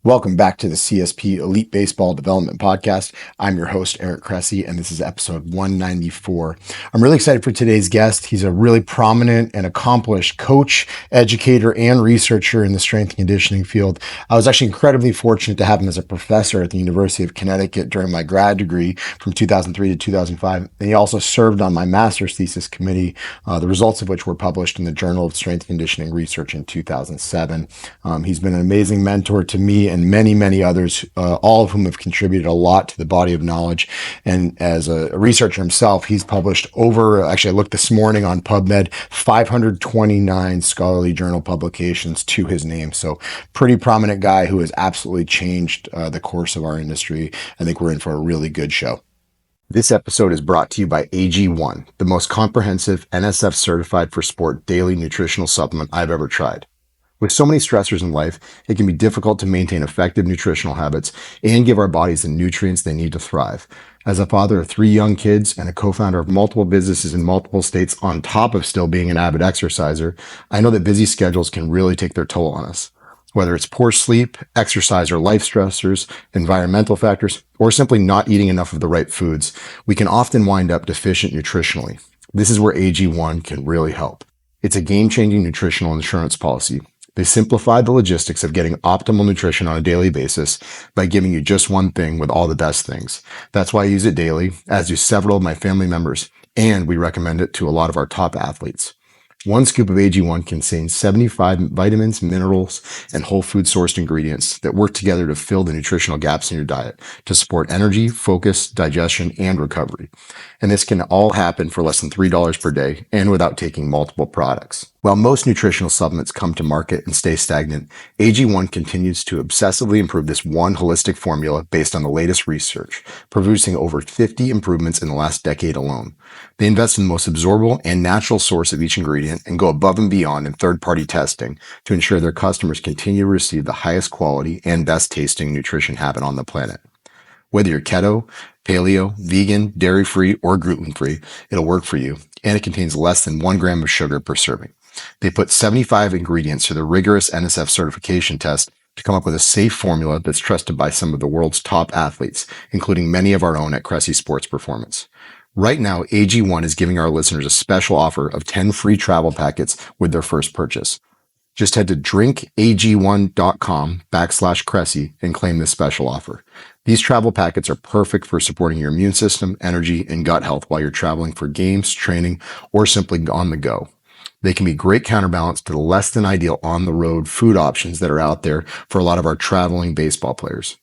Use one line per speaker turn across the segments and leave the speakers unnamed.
Welcome back to the CSP Elite Baseball Development Podcast. I'm your host, Eric Cressey, and this is episode 194. I'm really excited for today's guest. He's a really prominent and accomplished coach, educator, and researcher in the strength and conditioning field. I was actually incredibly fortunate to have him as a professor at the University of Connecticut during my grad degree from 2003 to 2005. And he also served on my master's thesis committee, the results of which were published in the Journal of Strength and Conditioning Research in 2007. He's been an amazing mentor to me and many others, all of whom have contributed a lot to the body of knowledge. And as a researcher himself, he's published actually I looked this morning on PubMed, 529 scholarly journal publications to his name. So pretty prominent guy who has absolutely changed the course of our industry. I think we're in for a really good show. This episode is brought to you by AG1, the most comprehensive NSF certified for sport daily nutritional supplement I've ever tried. With so many stressors in life, it can be difficult to maintain effective nutritional habits and give our bodies the nutrients they need to thrive. As a father of 3 young kids and a co-founder of multiple businesses in multiple states on top of still being an avid exerciser, I know that busy schedules can really take their toll on us. Whether it's poor sleep, exercise or life stressors, environmental factors, or simply not eating enough of the right foods, we can often wind up deficient nutritionally. This is where AG1 can really help. It's a game-changing nutritional insurance policy. They simplify the logistics of getting optimal nutrition on a daily basis by giving you just one thing with all the best things. That's why I use it daily, as do several of my family members, and we recommend it to a lot of our top athletes. One scoop of AG1 contains 75 vitamins, minerals, and whole food sourced ingredients that work together to fill the nutritional gaps in your diet to support energy, focus, digestion, and recovery. And this can all happen for less than $3 per day and without taking multiple products. While most nutritional supplements come to market and stay stagnant, AG1 continues to obsessively improve this one holistic formula based on the latest research, producing over 50 improvements in the last decade alone. They invest in the most absorbable and natural source of each ingredient and go above and beyond in third-party testing to ensure their customers continue to receive the highest quality and best tasting nutrition happen on the planet. Whether you're keto, paleo, vegan, dairy-free, or gluten-free, it'll work for you, and it contains less than 1 gram of sugar per serving. They put 75 ingredients through the rigorous NSF certification test to come up with a safe formula that's trusted by some of the world's top athletes, including many of our own at Cressey Sports Performance. Right now, AG1 is giving our listeners a special offer of 10 free travel packets with their first purchase. Just head to drinkag1.com/Cressey and claim this special offer. These travel packets are perfect for supporting your immune system, energy, and gut health while you're traveling for games, training, or simply on the go. They can be great counterbalance to the less than ideal on-the-road food options that are out there for a lot of our traveling baseball players.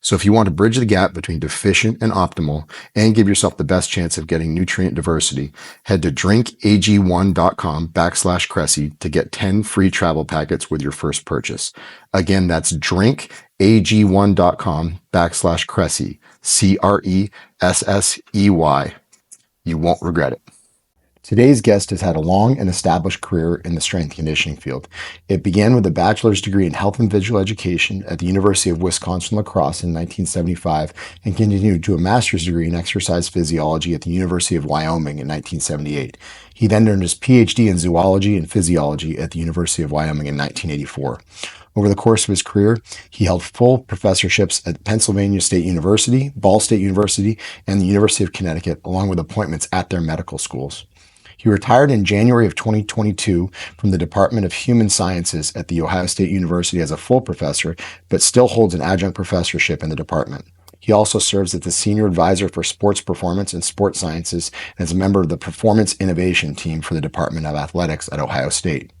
So if you want to bridge the gap between deficient and optimal and give yourself the best chance of getting nutrient diversity, head to drinkag1.com/Cressey to get 10 free travel packets with your first purchase. Again, that's drinkag1.com/Cressey, Cressey. You won't regret it. Today's guest has had a long and established career in the strength and conditioning field. It began with a bachelor's degree in health and physical education at the University of Wisconsin-La Crosse in 1975 and continued to a master's degree in exercise physiology at the University of Wyoming in 1978. He then earned his PhD in zoology and physiology at the University of Wyoming in 1984. Over the course of his career, he held full professorships at Pennsylvania State University, Ball State University, and the University of Connecticut, along with appointments at their medical schools. He retired in January of 2022 from the Department of Human Sciences at The Ohio State University as a full professor, but still holds an adjunct professorship in the department. He also serves as the Senior Advisor for Sports Performance and Sports Sciences and is a member of the Performance Innovation Team for the Department of Athletics at Ohio State.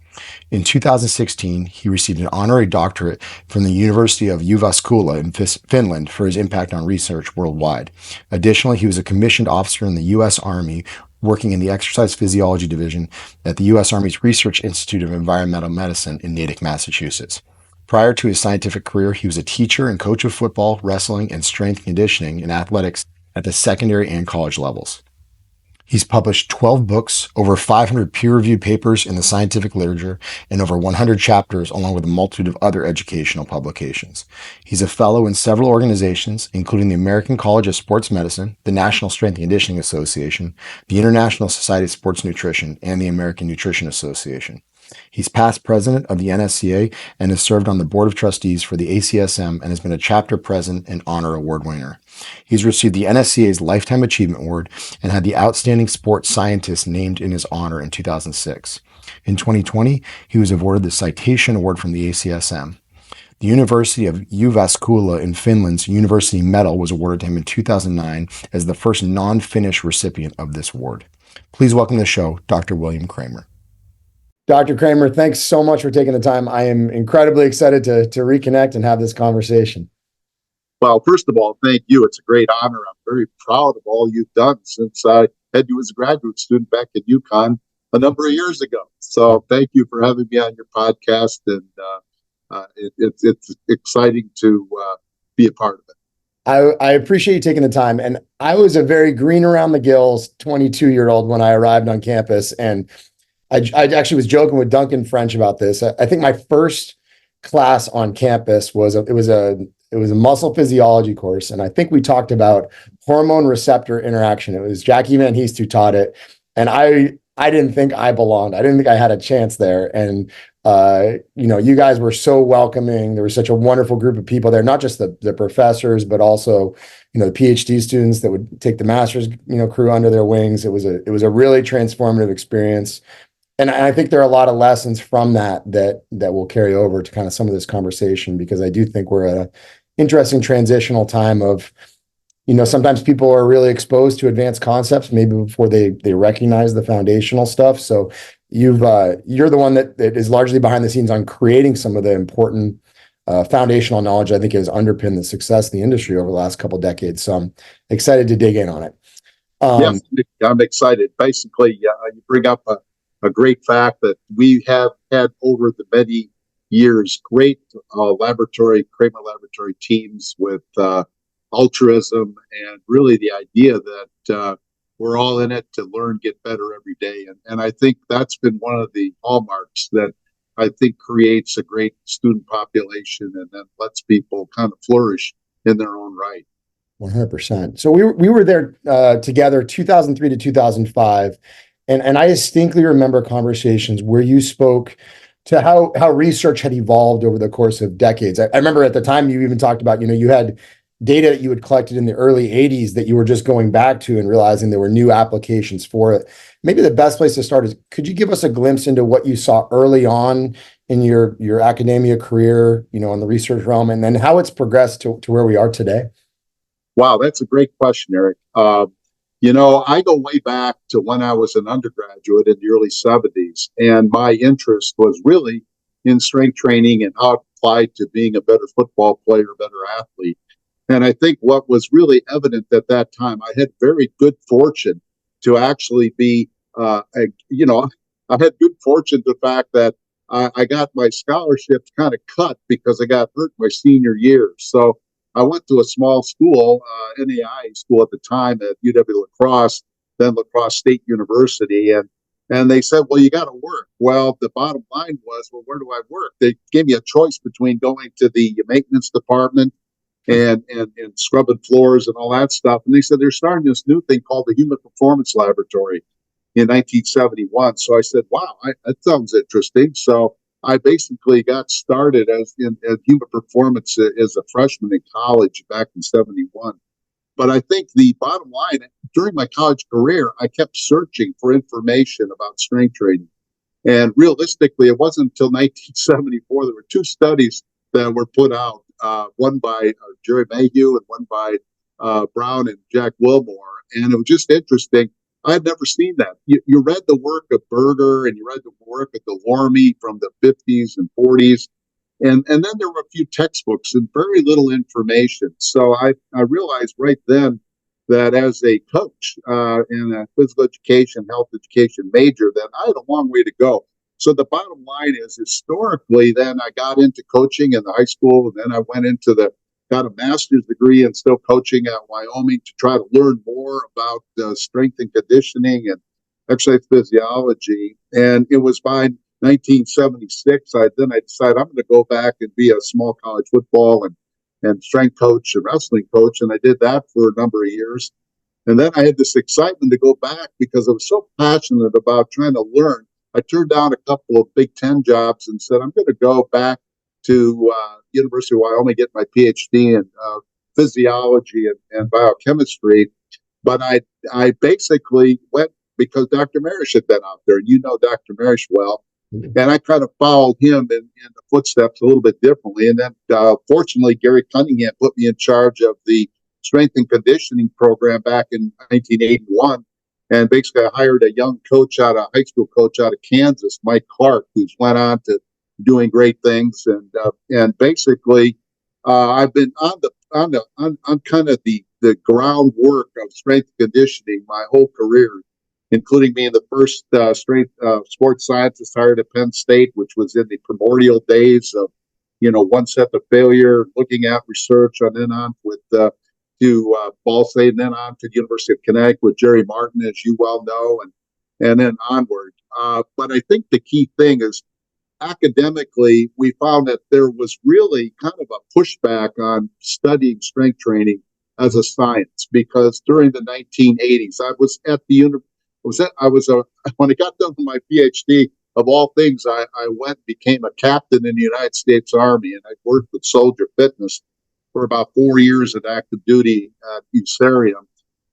In 2016, he received an honorary doctorate from the University of Jyväskylä in Finland for his impact on research worldwide. Additionally, he was a commissioned officer in the U.S. Army, working in the Exercise Physiology Division at the U.S. Army's Research Institute of Environmental Medicine in Natick, Massachusetts. Prior to his scientific career, he was a teacher and coach of football, wrestling, and strength conditioning in athletics at the secondary and college levels. He's published 12 books, over 500 peer-reviewed papers in the scientific literature, and over 100 chapters, along with a multitude of other educational publications. He's a fellow in several organizations, including the American College of Sports Medicine, the National Strength and Conditioning Association, the International Society of Sports Nutrition, and the American Nutrition Association. He's past president of the NSCA and has served on the board of trustees for the ACSM and has been a chapter president and honor award winner. He's received the NSCA's Lifetime Achievement Award and had the Outstanding Sports Scientist named in his honor in 2006. In 2020, he was awarded the Citation Award from the ACSM. The University of Jyväskylä in Finland's University Medal was awarded to him in 2009 as the first non-Finnish recipient of this award. Please welcome to the show, Dr. William Kraemer. Dr. Kraemer, thanks so much for taking the time. I am incredibly excited to reconnect and have this conversation.
Well, first of all, thank you. It's a great honor. I'm very proud of all you've done since I had you as a graduate student back at UConn a number of years ago. So thank you for having me on your podcast, and it's exciting to be a part of it.
I appreciate you taking the time. And I was a very green around the gills 22-year-old when I arrived on campus. And I actually was joking with Duncan French about this. I think my first class on campus was a muscle physiology course. And I think we talked about hormone receptor interaction. It was Jackie Van Heest who taught it. And I didn't think I belonged. I didn't think I had a chance there. And you guys were so welcoming. There was such a wonderful group of people there, not just the professors, but also, the PhD students that would take the master's, crew under their wings. It was a really transformative experience. And I think there are a lot of lessons from that will carry over to kind of some of this conversation, because I do think we're at an interesting transitional time of, sometimes people are really exposed to advanced concepts, maybe before they recognize the foundational stuff. So you're the one that is largely behind the scenes on creating some of the important foundational knowledge I think has underpinned the success of the industry over the last couple of decades. So I'm excited to dig in on it.
Yes, I'm excited. Basically, you bring up a great fact that we have had over the many years great Kraemer laboratory teams with altruism, and really the idea that we're all in it to learn, get better every day. And I think that's been one of the hallmarks that I think creates a great student population and then lets people kind of flourish in their own right.
100%. So we were there together 2003 to 2005. And I distinctly remember conversations where you spoke to how research had evolved over the course of decades. I remember at the time you even talked about, you had data that you had collected in the early 80s that you were just going back to and realizing there were new applications for it. Maybe the best place to start is, could you give us a glimpse into what you saw early on in your academia career, in the research realm, and then how it's progressed to where we are today?
Wow, that's a great question, Eric. I go way back to when I was an undergraduate in the early 70s, and my interest was really in strength training and how it applied to being a better football player, better athlete. And I think what was really evident at that time, I had very good fortune to actually be, I had good fortune to the fact that I got my scholarships kind of cut because I got hurt my senior year. So I went to a small school, NAI school at the time at UW-La Crosse, then La Crosse State University. And they said, well, you got to work. Well, the bottom line was, well, where do I work? They gave me a choice between going to the maintenance department and scrubbing floors and all that stuff. And they said they're starting this new thing called the Human Performance Laboratory in 1971. So I said, wow, that sounds interesting. So I basically got started as human performance as a freshman in college back in 71. But I think the bottom line, during my college career, I kept searching for information about strength training. And realistically, it wasn't until 1974, there were two studies that were put out, one by Jerry Mayhew and one by Brown and Jack Wilmore. And it was just interesting. I had never seen that. You read the work of Berger and you read the work of Delorme from the 50s and 40s. And then there were a few textbooks and very little information. So I realized right then that as a coach in a physical education, health education major, that I had a long way to go. So the bottom line is, historically, then I got into coaching in the high school, and then I went into got a master's degree and still coaching at Wyoming to try to learn more about strength and conditioning and exercise physiology. And it was by 1976, I decided I'm going to go back and be a small college football and strength coach and wrestling coach. And I did that for a number of years. And then I had this excitement to go back because I was so passionate about trying to learn I turned down a couple of Big Ten jobs and said, I'm going to go back to University of Wyoming, get my PhD in physiology and biochemistry. But I basically went because Dr. Marish had been out there. You know Dr. Marish well. And I kind of followed him in the footsteps a little bit differently. And then, fortunately, Gary Cunningham put me in charge of the strength and conditioning program back in 1981. And basically, I hired a young high school coach out of Kansas, Mike Clark, who's went on to doing great things. And basically, I've been on kind of the groundwork of strength conditioning my whole career, including being the first strength sports scientist hired at Penn State, which was in the primordial days of, one set of failure, looking at research, and then on to Ball State, and then on to the University of Connecticut with Jerry Martin, as you well know, and then onward. But I think the key thing is academically, we found that there was really kind of a pushback on studying strength training as a science because during the 1980s, I was at the when I got done with my PhD. Of all things, I went and became a captain in the United States Army, and I worked with Soldier Fitness for about 4 years at active duty at Usarium,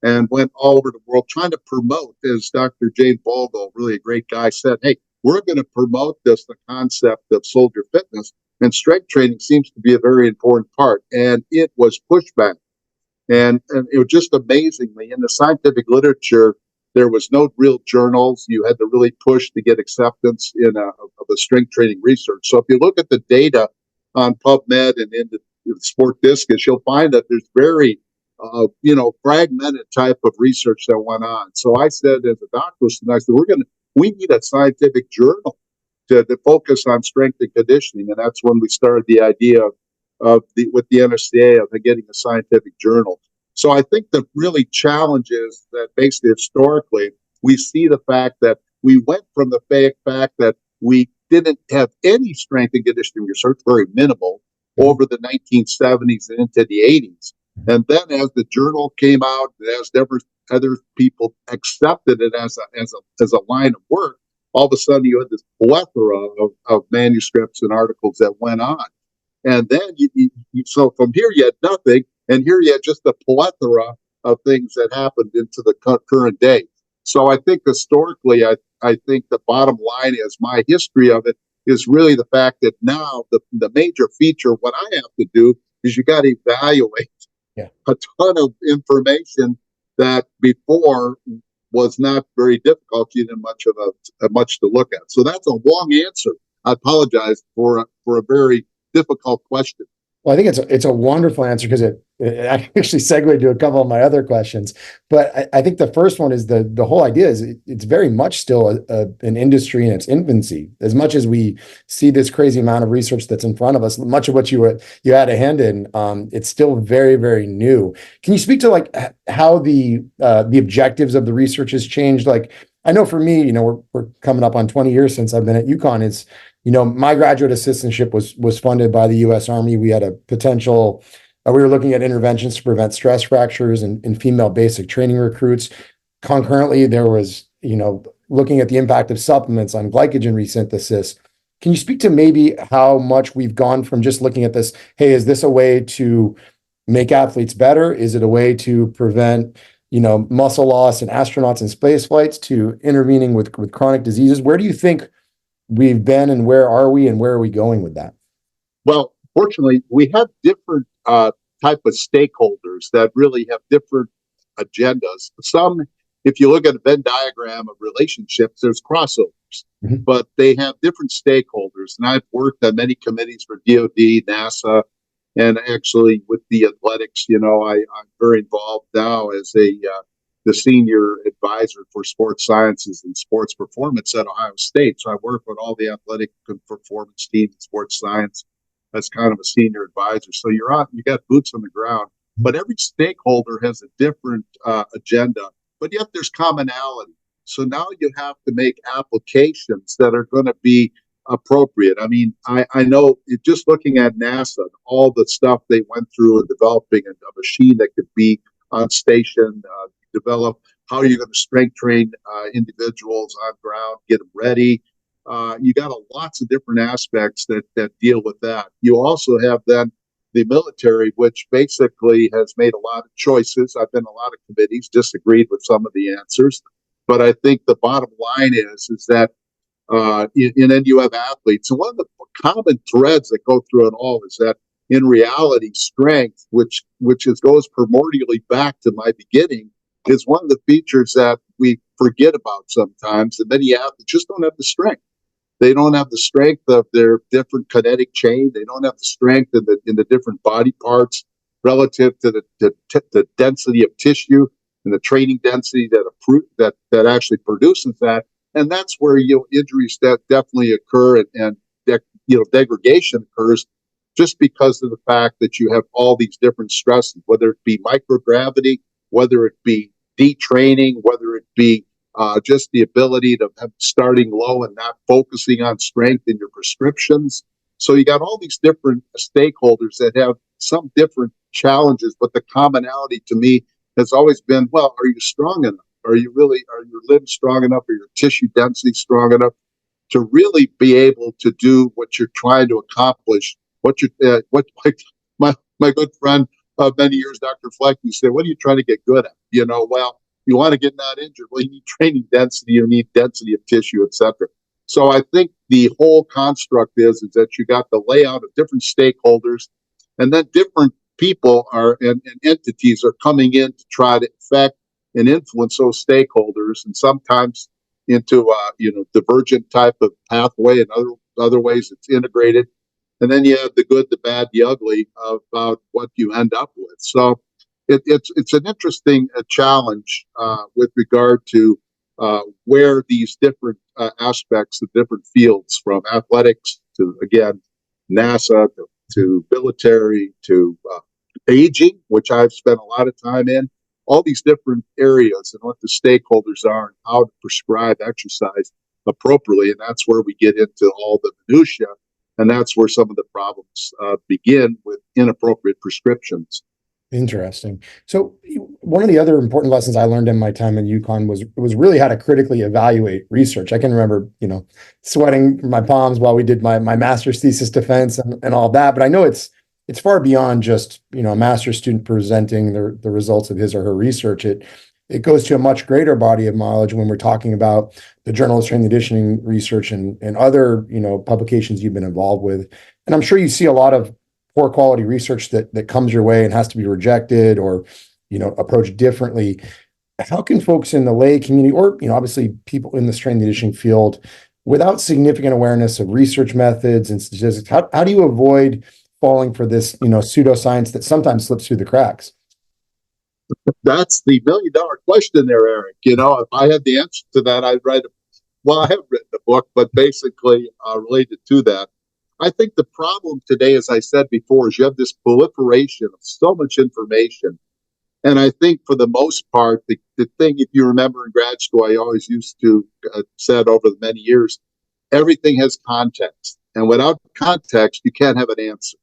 and went all over the world trying to promote, as Dr. James Bogle, really a great guy, said, hey, we're going to promote the concept of soldier fitness, and strength training seems to be a very important part. And it was pushed back. And it was just amazingly, in the scientific literature, there was no real journals. You had to really push to get acceptance of the strength training research. So if you look at the data on PubMed and in the Sport Discus, you'll find that there's very fragmented type of research that went on. So I said, as a doctor, I said, we need a scientific journal to focus on strength and conditioning. And that's when we started the idea with the NSCA of getting a scientific journal. So I think the really challenge is that basically historically, we see the fact that we went from the fact that we didn't have any strength and conditioning research, very minimal, over the 1970s and into the 80s. And then as the journal came out, as other people accepted it as a line of work, all of a sudden you had this plethora of manuscripts and articles that went on. And then so from here you had nothing, and here you had just a plethora of things that happened into the current day. So I think historically, I think the bottom line is my history of it is really the fact that now the major feature, what I have to do is you got to evaluate a ton of information that before was not very difficult. You didn't much to look at. So that's a long answer. I apologize for a very difficult question.
Well, I think it's a wonderful answer because it actually segued to a couple of my other questions. But I think the first one is the whole idea is it's very much still an industry in its infancy. As much as we see this crazy amount of research that's in front of us, much of what you had a hand in, it's still very, very new. Can you speak to like how the objectives of the research has changed? Like I know for me, we're coming up on 20 years since I've been at UConn. It's my graduate assistantship was funded by the U.S. Army. We had a potential, we were looking at interventions to prevent stress fractures in female basic training recruits. Concurrently, there was, looking at the impact of supplements on glycogen resynthesis. Can you speak to maybe how much we've gone from just looking at this, hey, is this a way to make athletes better? Is it a way to prevent, muscle loss in astronauts in space flights, to intervening with chronic diseases? Where do you think we've been, and where are we, and where are we going with that?
Well, fortunately, we have different type of stakeholders that really have different agendas. Some, if you look at a Venn diagram of relationships, there's crossovers, but they have different stakeholders. And I've worked on many committees for DoD, NASA, and actually with the athletics. I'm very involved now as the senior advisor for sports sciences and sports performance at Ohio State. So I work with all the athletic and performance teams in sports science as kind of a senior advisor. So you got boots on the ground, but every stakeholder has a different agenda, but yet there's commonality. So now you have to make applications that are going to be appropriate. I mean, I know just looking at NASA, all the stuff they went through in developing a machine that could be on station, develop how are you going to strength train individuals on ground, get them ready. You got lots of different aspects that deal with that. You also have then the military, which basically has made a lot of choices. I've been in a lot of committees, disagreed with some of the answers, but I think the bottom line is that and then you have athletes. And one of the common threads that go through it all is that in reality, strength, which goes primordially back to my beginning, is one of the features that we forget about sometimes. And many athletes just don't have the strength. They don't have the strength of their different kinetic chain. They don't have the strength in the different body parts relative to the density of tissue and the training density that actually produces that. And that's where injuries that definitely occur and degradation occurs just because of the fact that you have all these different stresses, whether it be microgravity, whether it be detraining, whether it be just the ability to have starting low and not focusing on strength in your prescriptions. So you got all these different stakeholders that have some different challenges, but the commonality to me has always been, well, are you strong enough? Are your limbs strong enough? Are your tissue density strong enough to really be able to do what you're trying to accomplish? My good friend of many years, Dr. Fleck, you say, what are you trying to get good at? Well, you want to get not injured. Well, you need training density, you need density of tissue, etc. So I think the whole construct is that you got the layout of different stakeholders, and then different people and entities are coming in to try to affect and influence those stakeholders, and sometimes into divergent type of pathway, and other ways it's integrated. And then you have the good, the bad, the ugly about what you end up with. So it's an interesting challenge with regard to where these different aspects of different fields, from athletics to, again, NASA to military to aging, which I've spent a lot of time in, all these different areas and what the stakeholders are and how to prescribe exercise appropriately. And that's where we get into all the minutia. And that's where some of the problems begin with inappropriate prescriptions.
Interesting. So one of the other important lessons I learned in my time in UConn was really how to critically evaluate research. I can remember, sweating my palms while we did my master's thesis defense and all that. But I know it's far beyond just, a master's student presenting the results of his or her research. It goes to a much greater body of knowledge when we're talking about the Journal of Strength and Conditioning research and other, publications you've been involved with. And I'm sure you see a lot of poor quality research that comes your way and has to be rejected or, approached differently. How can folks in the lay community, or, obviously people in the strength and conditioning field, without significant awareness of research methods and statistics, how do you avoid falling for this, pseudoscience that sometimes slips through the cracks?
That's the $1 million question there, Eric. If I had the answer to that, I'd write well, I have written a book, but basically related to that. I think the problem today, as I said before, is you have this proliferation of so much information. And I think for the most part, the thing, if you remember in grad school, I always used to said over the many years, everything has context. And without context, you can't have an answer.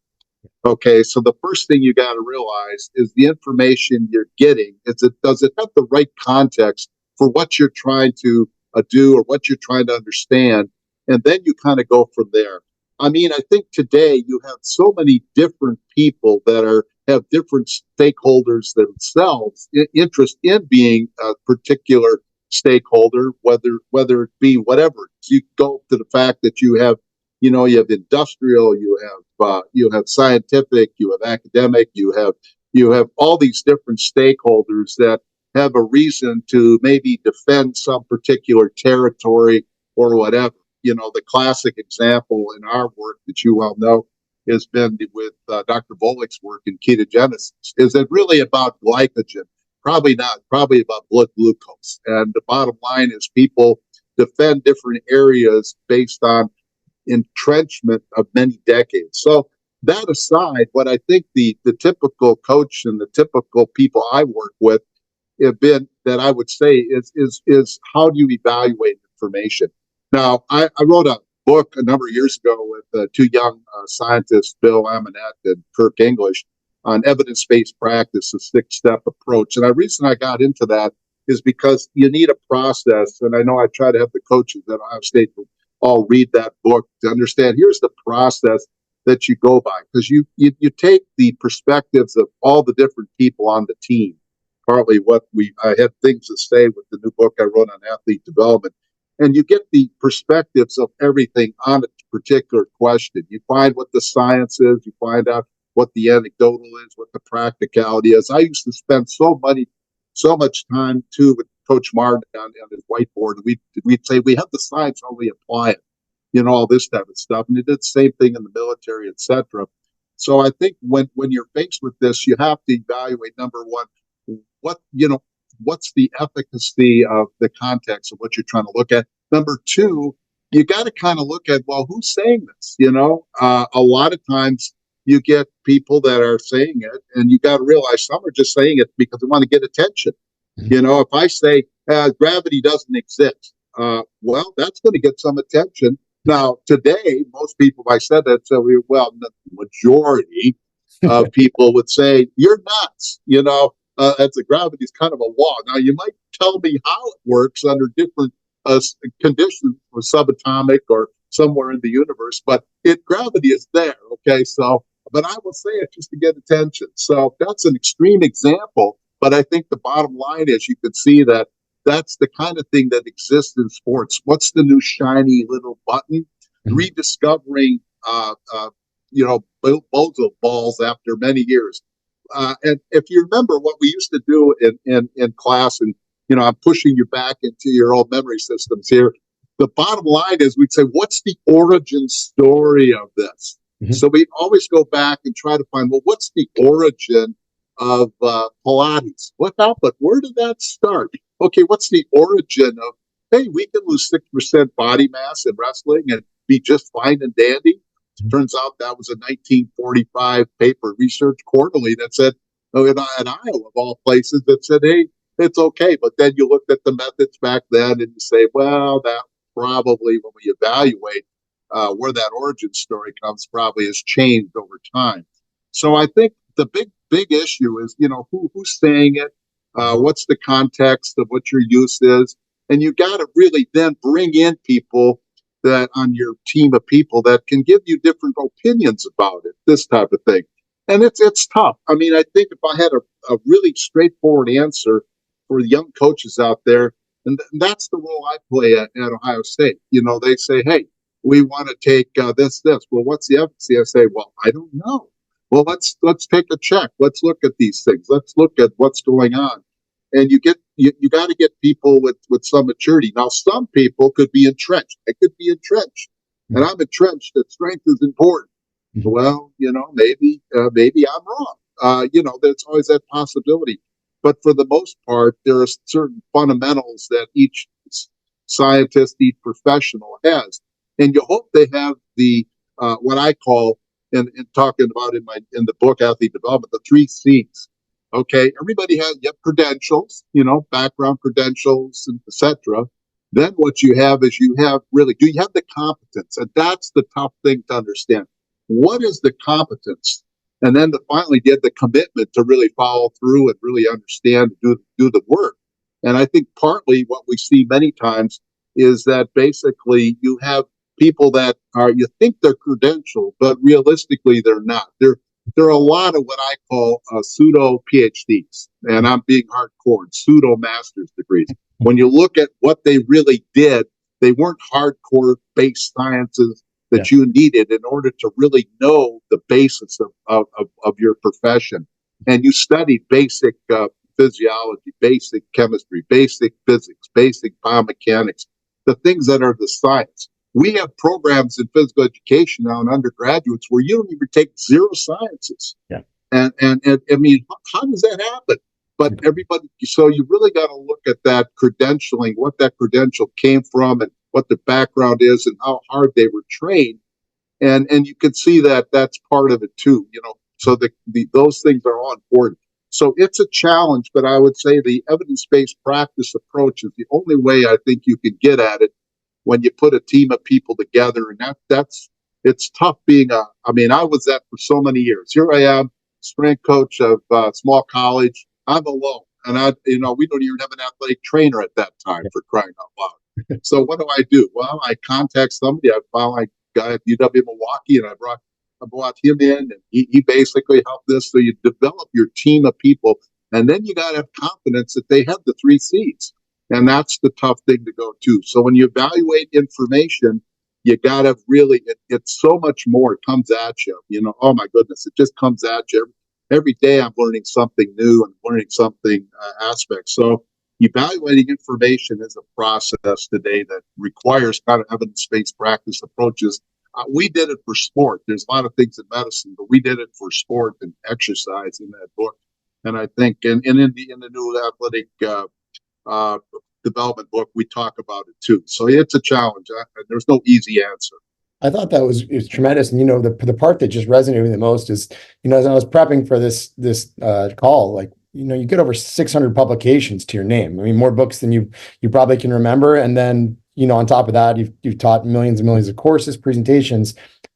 Okay, so the first thing you got to realize is the information you're getting, does it have the right context for what you're trying to do or what you're trying to understand? And then you kind of go from there. I mean, I think today you have so many different people that have different stakeholders themselves, interest in being a particular stakeholder, whether it be whatever. You go to the fact that you have industrial, you have scientific, you have academic, you have all these different stakeholders that have a reason to maybe defend some particular territory or whatever. The classic example in our work that you well know has been with Dr. Volek's work in ketogenesis. Is it really about glycogen? Probably not. Probably about blood glucose. And the bottom line is people defend different areas based on entrenchment of many decades. So that aside, what I think the typical coach and the typical people I work with have been that I would say is how do you evaluate information? Now, I wrote a book a number of years ago with two young scientists, Bill Amonette and Kirk English, on evidence-based practice, a 6-step approach. And the reason I got into that is because you need a process. And I know I try to have the coaches at Ohio State all read that book to understand here's the process that you go by, because you take the perspectives of all the different people on the team. Partly what I had things to say with the new book I wrote on athlete development, and you get the perspectives of everything on a particular question. You find what the science is, you find out what the anecdotal is, what the practicality is. I used to spend so much time too with Coach Martin on his whiteboard. We'd say we have the science, how we apply it, all this type of stuff. And he did the same thing in the military, etc. So I think when you're faced with this, you have to evaluate, number one, what's the efficacy of the context of what you're trying to look at. Number two, you got to kind of look at, well, who's saying this? A lot of times you get people that are saying it, and you got to realize some are just saying it because they want to get attention. If I say gravity doesn't exist, well, that's going to get some attention. Now, today, most people, if I said that, the majority of people would say, you're nuts. That's gravity is kind of a law. Now, you might tell me how it works under different conditions, or subatomic or somewhere in the universe, but gravity is there. Okay, so, but I will say it just to get attention. So that's an extreme example, but I think the bottom line is you could see that that's the kind of thing that exists in sports. What's the new shiny little button? Rediscovering, bozo balls after many years. And if you remember what we used to do in class, and I'm pushing you back into your old memory systems here. The bottom line is we'd say, what's the origin story of this? So we always go back and try to find, well, what's the origin of Pilates? What happened? Where did that start? Okay, what's the origin of, hey, we can lose 6% body mass in wrestling and be just fine and dandy? Turns out that was a 1945 paper, Research Quarterly, that said, in Iowa, of all places, that said, hey, it's okay. But then you looked at the methods back then and you say, well, that probably, when we evaluate where that origin story comes, probably has changed over time. So I think the big issue is, who's saying it? What's the context of what your use is? And you got to really then bring in people that on your team of people that can give you different opinions about it, this type of thing. And it's tough. I mean, I think if I had a really straightforward answer for the young coaches out there, and that's the role I play at Ohio State. They say, hey, we want to take this. Well, what's the efficacy? I say, well, I don't know. Well, let's take a check. Let's look at these things. Let's look at what's going on. And you got to get people with some maturity. Now, some people could be entrenched. I could be entrenched, and I'm entrenched that strength is important. Well, maybe I'm wrong. There's always that possibility. But for the most part, there are certain fundamentals that each scientist, each professional has, and you hope they have the what I call, and talking about in the book Athlete Development, the 3 C's. Okay, everybody has credentials, background credentials, and etc. Then what you have is do you have the competence? And that's the tough thing to understand. What is the competence? And then to finally get the commitment to really follow through and really understand, do the work. And I think partly what we see many times is that basically you have people that you think they're credentialed, but realistically they're not. There are a lot of what I call pseudo PhDs, and I'm being hardcore, pseudo master's degrees. When you look at what they really did, they weren't hardcore based sciences that you needed in order to really know the basis of your profession. And you studied basic physiology, basic chemistry, basic physics, basic biomechanics, the things that are the science. We have programs in physical education now in undergraduates where you don't even take 0 sciences. Yeah. And I mean, how does that happen? But everybody, so you really got to look at that credentialing, what that credential came from and what the background is and how hard they were trained. And you can see that that's part of it too, so those things are all important. So it's a challenge, but I would say the evidence-based practice approach is the only way I think you can get at it when you put a team of people together. And it's tough being I was that for so many years. Here I am, strength coach of small college. I'm alone. we don't even have an athletic trainer at that time, for crying out loud. So what do? Well, I contact somebody. I found a guy at UW Milwaukee, and I brought him in, and he basically helped this. So you develop your team of people, and then you got to have confidence that they have the three C's, and that's the tough thing to go to. So when you evaluate information, you got to really, it's so much more. It comes at you. Oh my goodness, it just comes at you. Every day I'm learning something new and learning something aspect. So evaluating information is a process today that requires kind of evidence-based practice approaches. We did it for sport. There's a lot of things in medicine, but we did it for sport and exercise in that book. And I think, and in the new athletic uh, development book, we talk about it too. So it's a challenge. There's no easy answer.
I thought that was tremendous. And the part that just resonated with me the most is, as I was prepping for this call, like, you get over 600 publications to your name. I mean, more books than you probably can remember. And then, on top of that, you've taught millions and millions of courses, presentations,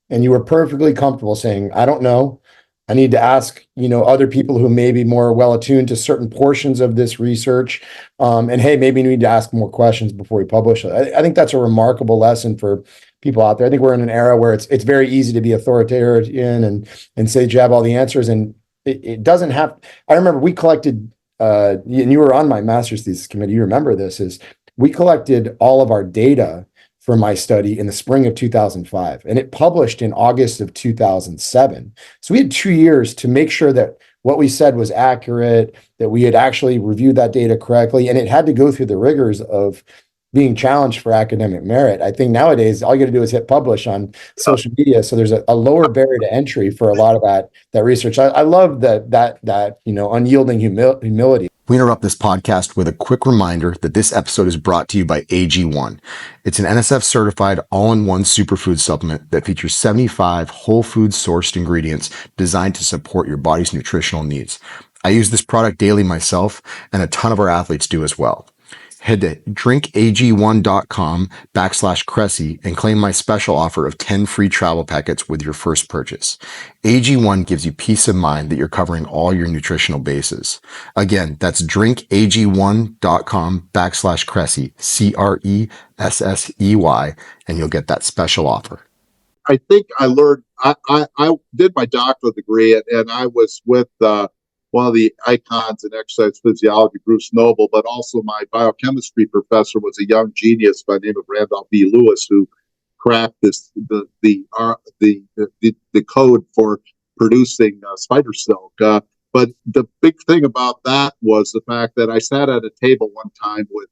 and you were perfectly comfortable saying, I don't know. I need to ask, other people who may be more well attuned to certain portions of this research. And hey, maybe we need to ask more questions before we publish it. I think that's a remarkable lesson for people out there. I think we're in an era where it's very easy to be authoritarian and say that you have all the answers, and it doesn't have. I remember we collected, and you were on my master's thesis committee. You remember this? Is we collected all of our data for my study in the spring of 2005, and it published in August of 2007. So we had 2 years to make sure that what we said was accurate, that we had actually reviewed that data correctly, and it had to go through the rigors of being challenged for academic merit. I think nowadays all you got to do is hit publish on social media, so there's a lower barrier to entry for a lot of that research. I love that unyielding humility. We interrupt this podcast with a quick reminder that this episode is brought to you by AG1. It's an NSF certified all-in-one superfood supplement that features 75 whole food sourced ingredients designed to support your body's nutritional needs. I use this product daily myself, and a ton of our athletes do as well. Head to drinkag1.com/Cressey and claim my special offer of 10 free travel packets with your first purchase. AG1 gives you peace of mind that you're covering all your nutritional bases. Again, that's drinkag1.com/Cressey, Cressey, and you'll get that special offer.
I think I learned, I did my doctoral degree, and I was with one of the icons in exercise physiology, Bruce Noble, but also my biochemistry professor was a young genius by the name of Randolph B. Lewis, who cracked the code for producing spider silk. But the big thing about that was the fact that I sat at a table one time with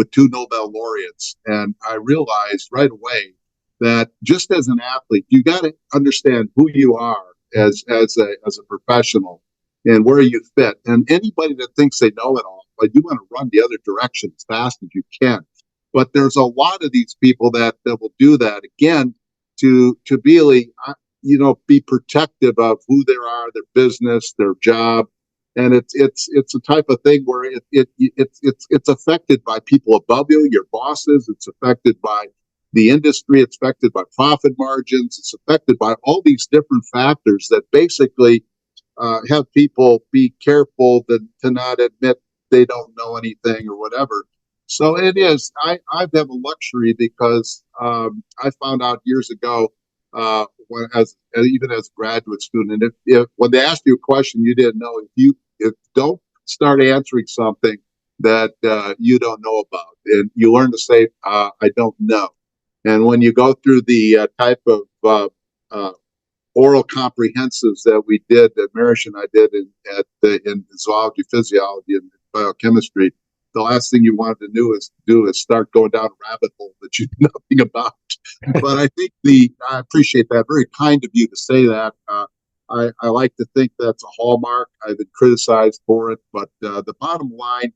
two Nobel laureates, and I realized right away that just as an athlete, you got to understand who you are as a professional and where you fit. And anybody that thinks they know it all, but you want to run the other direction as fast as you can. But there's a lot of these people that will do that again to really, be protective of who they are, their business, their job. And it's a type of thing where it's affected by people above you, your bosses. It's affected by the industry. It's affected by profit margins. It's affected by all these different factors that basically have people be careful to not admit they don't know anything or whatever. So it is. I have a luxury because I found out years ago, even as a graduate student, if when they asked you a question you didn't know, if don't start answering something that you don't know about, and you learn to say, I don't know. And when you go through the type of oral comprehensives that we did, that Marish and I did in zoology, physiology, and biochemistry, the last thing you wanted to do is start going down a rabbit hole that you knew nothing about. But I think I appreciate that. Very kind of you to say that. I like to think that's a hallmark. I've been criticized for it, but the bottom line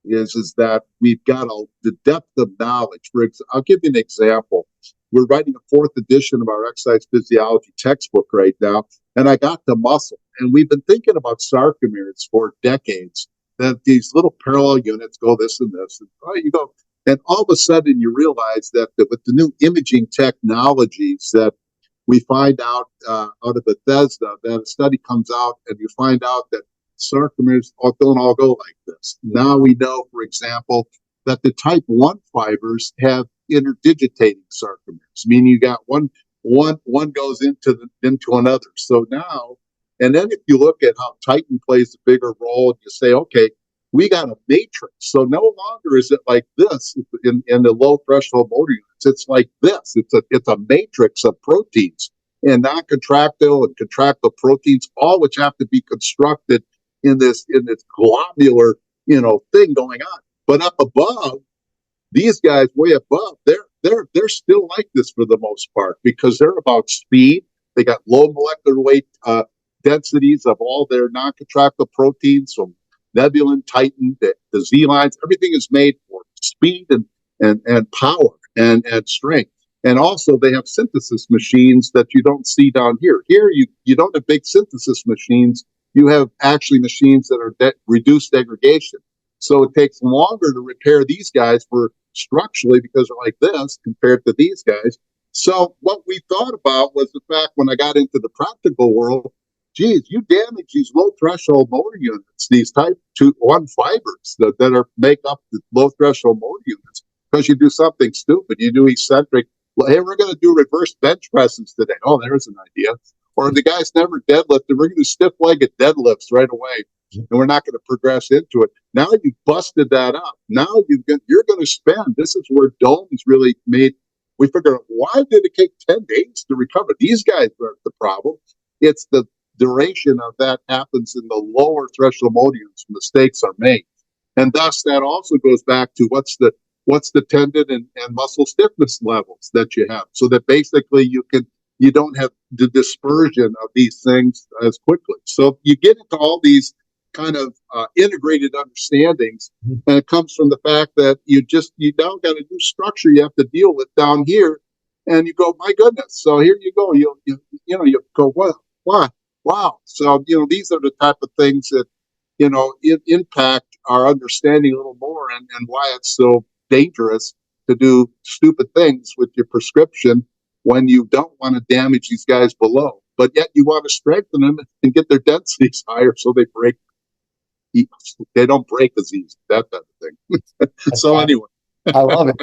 is that we've got the depth of knowledge. I'll give you an example. We're writing a fourth edition of our exercise physiology textbook right now, and I got the muscle. And we've been thinking about sarcomeres for decades, that these little parallel units go this and this. And you go, and all of a sudden you realize that with the new imaging technologies that we find out of Bethesda, that a study comes out and you find out that sarcomeres don't all go like this. Now we know, for example, that the type 1 fibers have interdigitating sarcomeres, meaning you got one goes into another. So now, and then if you look at how titin plays a bigger role, and you say, okay, we got a matrix. So no longer is it like this in the low threshold motor units. It's like this. It's a matrix of proteins and non-contractile and contractile proteins, all which have to be constructed in this globular, thing going on. But up above, these guys way above, they're still like this for the most part because they're about speed. They got low molecular weight densities of all their non-contractile proteins, from nebulin, titin, the Z lines. Everything is made for speed and power and strength. And also, they have synthesis machines that you don't see down here. Here, you don't have big synthesis machines. You have actually machines that are reduced degradation. So it takes longer to repair these guys for structurally because they're like this compared to these guys. So what we thought about was the fact when I got into the practical world, geez, you damage these low threshold motor units, these type 1 fibers that are make up the low threshold motor units because you do something stupid. You do eccentric. Well, hey, we're going to do reverse bench presses today. Oh, there's an idea. Or the guy's never deadlifted. We're going to do stiff-legged deadlifts right away, and we're not going to progress into it. Now you busted that up. Now you're going to spend. This is where domes really made. We figured out, why did it take 10 days to recover? These guys aren't the problem. It's the duration of that happens in the lower threshold motor units. Mistakes are made, and thus that also goes back to what's the tendon and muscle stiffness levels that you have, so that basically you don't have the dispersion of these things as quickly. So you get into all these kind of integrated understandings, and it comes from the fact that you now got a new structure you have to deal with down here, and you go, my goodness. So here you go. You go, wow. So these are the type of things that impact our understanding a little more, and why it's so dangerous to do stupid things with your prescription when you don't want to damage these guys below, but yet you want to strengthen them and get their densities higher so they don't break as easy, that type of thing. So anyway.
I love it.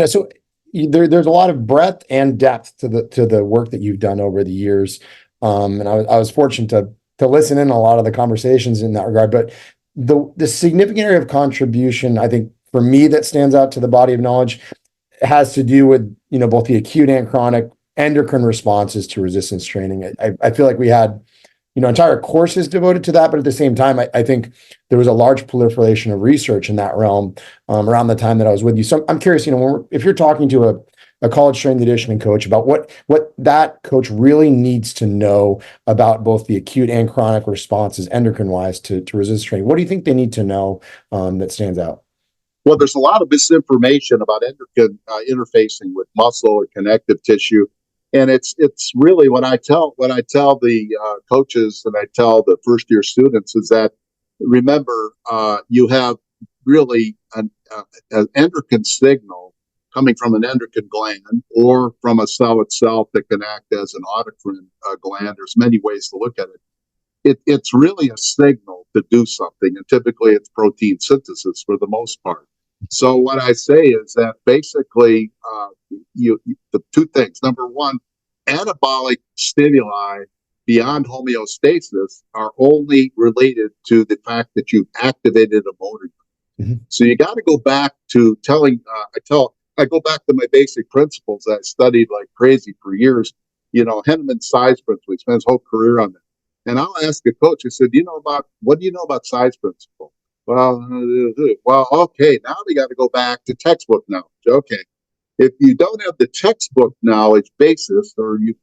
So there's a lot of breadth and depth to the work that you've done over the years. And I was fortunate to listen in a lot of the conversations in that regard, but the significant area of contribution, I think, for me, that stands out to the body of knowledge has to do with, both the acute and chronic endocrine responses to resistance training. I feel like we had, entire courses devoted to that, but at the same time, I think there was a large proliferation of research in that realm around the time that I was with you. So I'm curious, if you're talking to a college strength and conditioning coach about what that coach really needs to know about both the acute and chronic responses endocrine wise to resistance training, what do you think they need to know that stands out?
Well, there's a lot of misinformation about endocrine interfacing with muscle or connective tissue, and it's really what I tell the coaches and I tell the first year students is that, remember, you have really an endocrine signal coming from an endocrine gland or from a cell itself that can act as an autocrine gland. There's many ways to look at it. It's really a signal to do something, and typically it's protein synthesis for the most part. So what I say is that basically the two things. Number one, anabolic stimuli beyond homeostasis are only related to the fact that you've activated a motor. Mm-hmm. So you got to go back to I go back to my basic principles that I studied like crazy for years. Henneman's size principle. He spent his whole career on that. And I'll ask a coach, I said, what do you know about size principle? Well, okay, now we got to go back to textbook knowledge. Okay. If you don't have the textbook knowledge basis, or you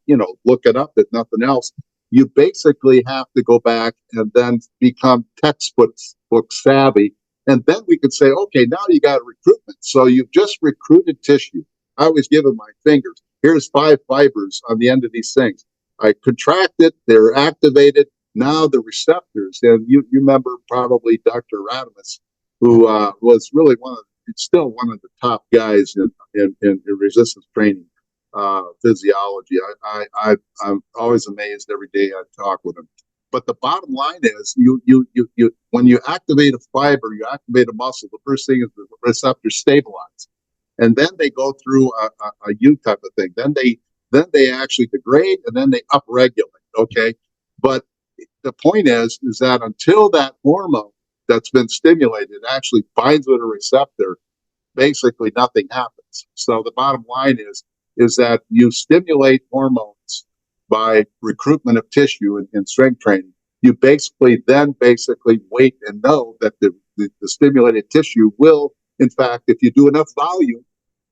look it up if nothing else, you basically have to go back and then become textbook savvy. And then we could say, okay, now you got a recruitment. So you've just recruited tissue. I always give them my fingers. Here's 5 fibers on the end of these things. I contracted, they're activated. Now the receptors, and you remember probably Dr. Radamus, who was really still one of the top guys in resistance training physiology. I'm always amazed every day I talk with him. But the bottom line is, you when you activate a fiber, you activate a muscle. The first thing is the receptors stabilize, and then they go through a U type of thing. Then they actually degrade, and then they upregulate. Okay, but the point is that until that hormone that's been stimulated actually binds with a receptor, basically nothing happens. So the bottom line is that you stimulate hormones by recruitment of tissue in strength training. You basically wait and know that the stimulated tissue will, in fact, if you do enough volume,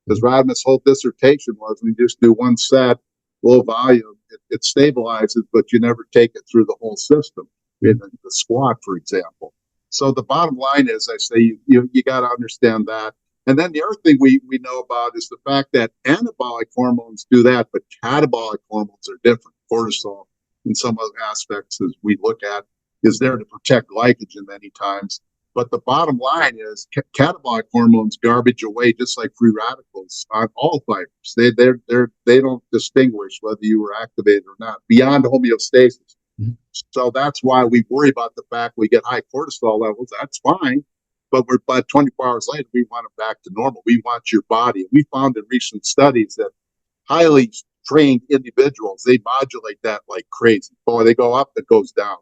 because Rodman's whole dissertation was we just do one set, low volume, it stabilizes, but you never take it through the whole system in the squat, for example. So the bottom line is, I say you got to understand that. And then the other thing we know about is the fact that anabolic hormones do that, but catabolic hormones are different. Cortisol, in some other aspects, as we look at, is there to protect glycogen many times. But the bottom line is catabolic hormones garbage away just like free radicals on all fibers. They don't distinguish whether you were activated or not beyond homeostasis. Mm-hmm. So that's why we worry about the fact we get high cortisol levels. That's fine. But 24 hours later, we want them back to normal. We want your body. We found in recent studies that highly trained individuals, they modulate that like crazy. Boy, they go up, it goes down.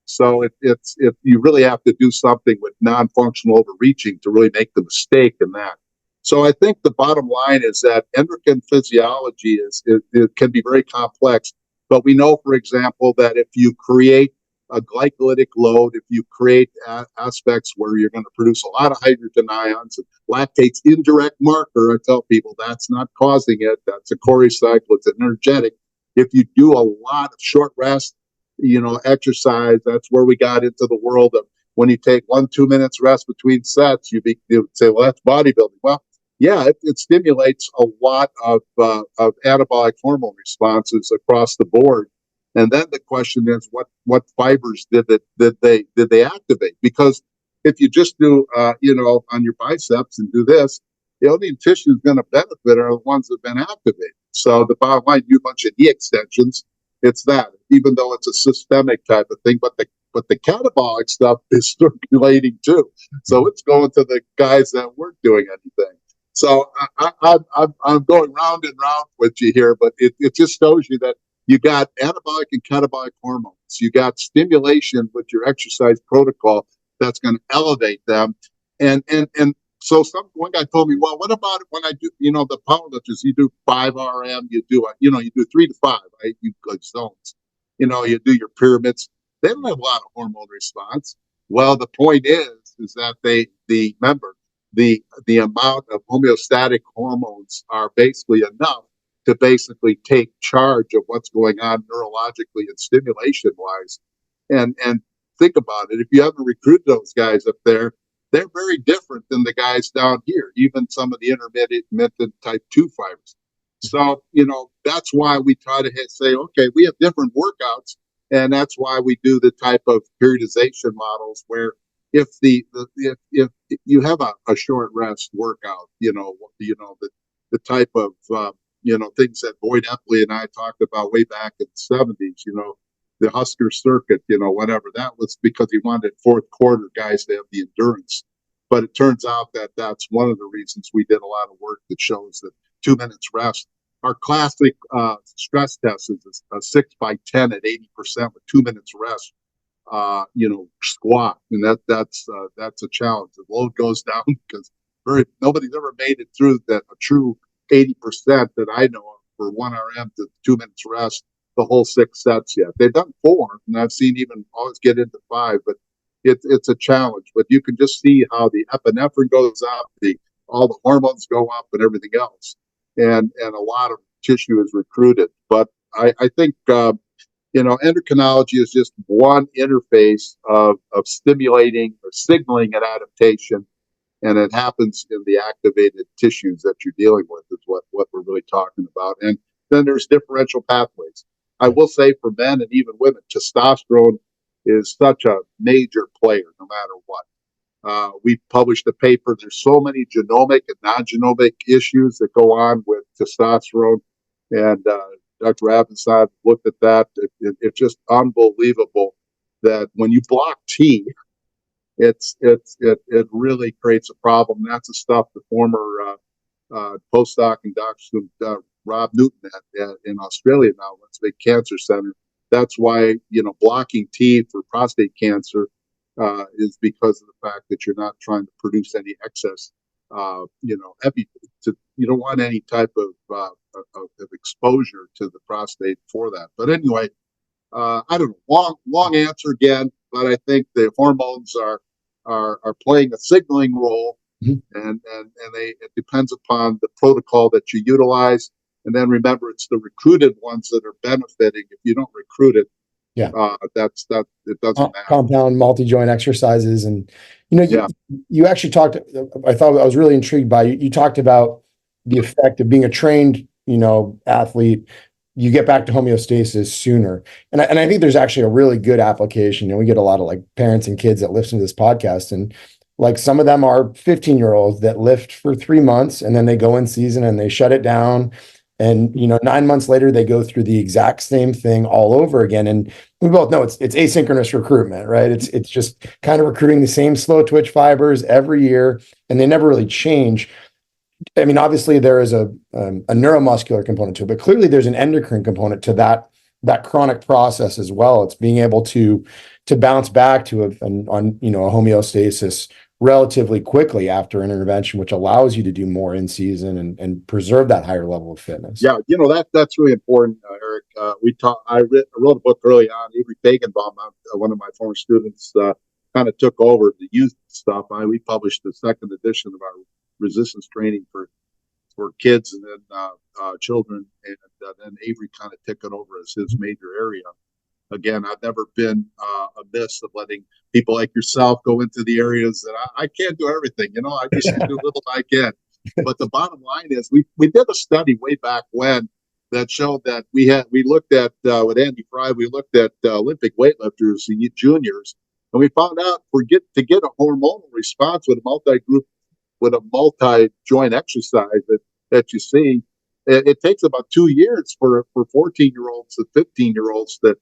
So it's you really have to do something with non-functional overreaching to really make the mistake in that. So I think the bottom line is that endocrine physiology it can be very complex, but we know, for example, that if you create a glycolytic load, if you create aspects where you're going to produce a lot of hydrogen ions, and lactate's indirect marker, I tell people that's not causing it. That's a Cori cycle. It's energetic. If you do a lot of short rest, exercise, that's where we got into the world of when you take 1-2 minutes rest between sets, you say, well, that's bodybuilding. Well, yeah, it stimulates a lot of anabolic hormone responses across the board. And then the question is, what fibers did they activate? Because if you just do, on your biceps and do this, the only tissue is going to benefit are the ones that have been activated. So the bottom line, do a bunch of knee extensions. It's that, even though it's a systemic type of thing, but the catabolic stuff is circulating too. So it's going to the guys that weren't doing anything. So I'm going round and round with you here, but it just shows you that you got anabolic and catabolic hormones. You got stimulation with your exercise protocol that's going to elevate them. And so one guy told me, well, what about it when I do, the powerlifters, you do 5 RM, you do 3 to 5, right? You go zones, you do your pyramids. They don't have a lot of hormone response. Well, the point is that remember, the amount of homeostatic hormones are basically enough to basically take charge of what's going on neurologically and stimulation wise. And think about it. If you haven't recruited those guys up there, they're very different than the guys down here, even some of the intermittent type 2 fibers. So, that's why we try to say, okay, we have different workouts. And that's why we do the type of periodization models where if if you have a short rest workout, the type of, things that Boyd Epley and I talked about way back in the 70s, the Husker circuit, whatever. That was because he wanted fourth quarter guys to have the endurance. But it turns out that that's one of the reasons we did a lot of work that shows that 2 minutes rest. Our classic stress test is a 6x10 at 80% with 2 minutes rest, squat. And that's a challenge. The load goes down because nobody's ever made it through that a true 80% that I know of for 1 RM to 2 minutes rest, the whole 6 sets yet. They've done 4, and I've seen even always get into 5, but it's a challenge. But you can just see how the epinephrine goes up, all the hormones go up, and everything else, and a lot of tissue is recruited. But I think endocrinology is just one interface of stimulating or signaling an adaptation. And it happens in the activated tissues that you're dealing with is what we're really talking about. And then there's differential pathways. I will say for men and even women, testosterone is such a major player no matter what. We published a paper. There's so many genomic and non-genomic issues that go on with testosterone. And Dr. Abenson looked at that. It's just unbelievable that when you block T, it really creates a problem. That's the stuff the former postdoc and Dr. Rob Newton in Australia now runs a big cancer center. That's why blocking T for prostate cancer is because of the fact that you're not trying to produce any excess. You don't want any type of exposure to the prostate for that. But anyway, I don't know. Long answer again, but I think the hormones are playing a signaling role,
Mhm.
and it depends upon the protocol that you utilize. And then remember, it's the recruited ones that are benefiting. If you don't recruit it,
Yeah.
that it doesn't matter.
Compound multi-joint exercises. And
Yeah,
you actually talked, I thought I was really intrigued by you talked about the effect of being a trained athlete. You get back to homeostasis sooner, and I think there's actually a really good application. We get a lot of like parents and kids that listen to this podcast, and like some of them are 15-year-olds that lift for 3 months and then they go in season and they shut it down, and 9 months later they go through the exact same thing all over again. And we both know it's asynchronous recruitment, right? It's just kind of recruiting the same slow twitch fibers every year, and they never really change. I mean, obviously there is a neuromuscular component to it, but clearly there's an endocrine component to that chronic process as well. It's being able to bounce back to a homeostasis relatively quickly after an intervention, which allows you to do more in season and preserve that higher level of fitness.
yeah, that's really important, Eric. I wrote a book early on. Avery Fagenbaum, one of my former students, kind of took over the youth stuff. We published the second edition of our resistance training for kids and then children, and then Avery kind of took it over as his major area. Again, I've never been amiss of letting people like yourself go into the areas that I can't do everything. I just do little I can. But the bottom line is, we did a study way back when that showed that we looked at with Andy Fry, we looked at Olympic weightlifters, the juniors, and we found out to get a hormonal response with a multi-joint exercise that you see, it takes about 2 years for 14-year-olds to 15-year-olds to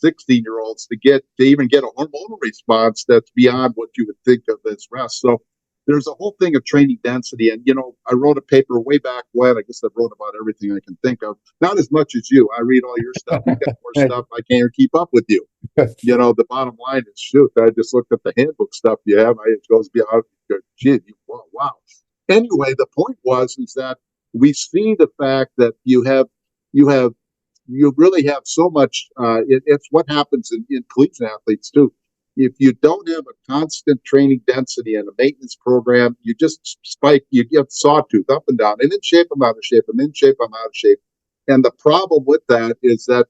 16-year-olds to even get a hormonal response that's beyond what you would think of as rest. So there's a whole thing of training density. And, I wrote a paper way back when. I guess I wrote about everything I can think of. Not as much as you. I read all your stuff. You got more stuff. I can't keep up with you. The bottom line is, shoot, I just looked at the handbook stuff you have. It goes beyond, gee, wow. Anyway, the point is that we see the fact that you really have so much. It's what happens in collegiate athletes too. If you don't have a constant training density and a maintenance program, you just spike. You get sawtooth up and down, and in shape, I'm out of shape, and in shape, I'm out of shape. And the problem with that is that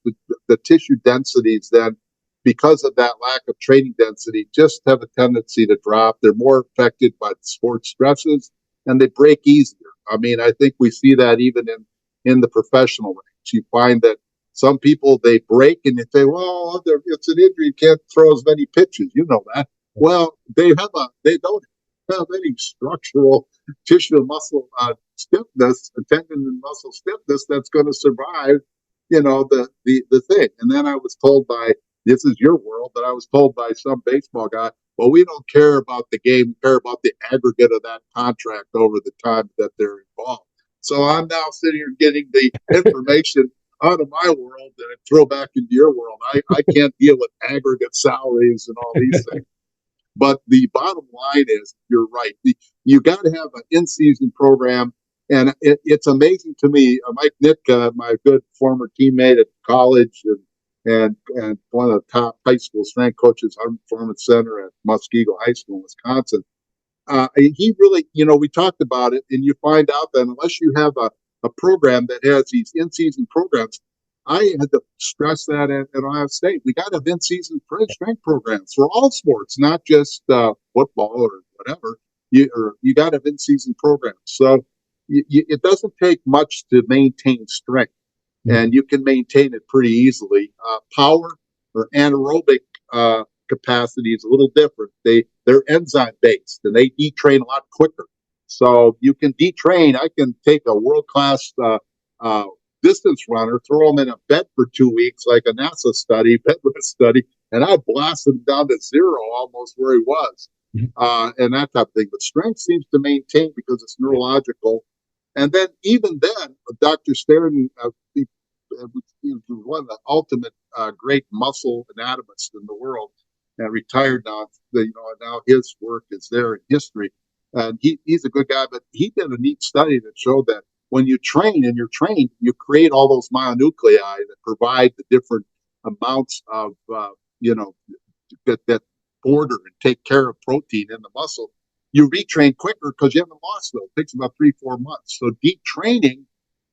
the tissue densities then, because of that lack of training density, just have a tendency to drop. They're more affected by sports stresses, and they break easier. I mean, I think we see that even in the professional range. You find that some people, they break and they say, well, it's an injury, you can't throw as many pitches. You know that. Well, they don't have any structural tissue and muscle stiffness, tendon and muscle stiffness that's going to survive, the thing. And then I was told this is your world, but I was told by some baseball guy, well, we don't care about the game, we care about the aggregate of that contract over the time that they're involved. So I'm now sitting here getting the information out of my world and throw back into your world. I can't deal with aggregate salaries and all these things. But the bottom line is, you're right. You got to have an in-season program. And it's amazing to me, Mike Nitka, my good former teammate at college and one of the top high school strength coaches, Harvard Performance Center at Muskego High School in Wisconsin. He really, we talked about it, and you find out that unless you have a program that has these in-season programs, I had to stress that at Ohio State. We got to have in-season strength programs for all sports, not just football or whatever. You got to have in-season programs. So it doesn't take much to maintain strength, and you can maintain it pretty easily. Power or anaerobic capacity is a little different. They're enzyme based and they detrain a lot quicker. So you can detrain. I can take a world class distance runner, throw them in a bed for 2 weeks, like a NASA study, bed rest study, and I blasted him down to zero almost where he was,
Mhm.
and that type of thing. But strength seems to maintain because it's neurological. And then even then, Dr. Sterden, he was one of the ultimate great muscle anatomists in the world, and retired now. Now his work is there in history, and he's a good guy. But he did a neat study that showed that when you train and you're trained, you create all those myonuclei that provide the different amounts of you know that border and take care of protein in the muscle. You retrain quicker because you haven't lost those. It takes about 3-4 months. So deep training,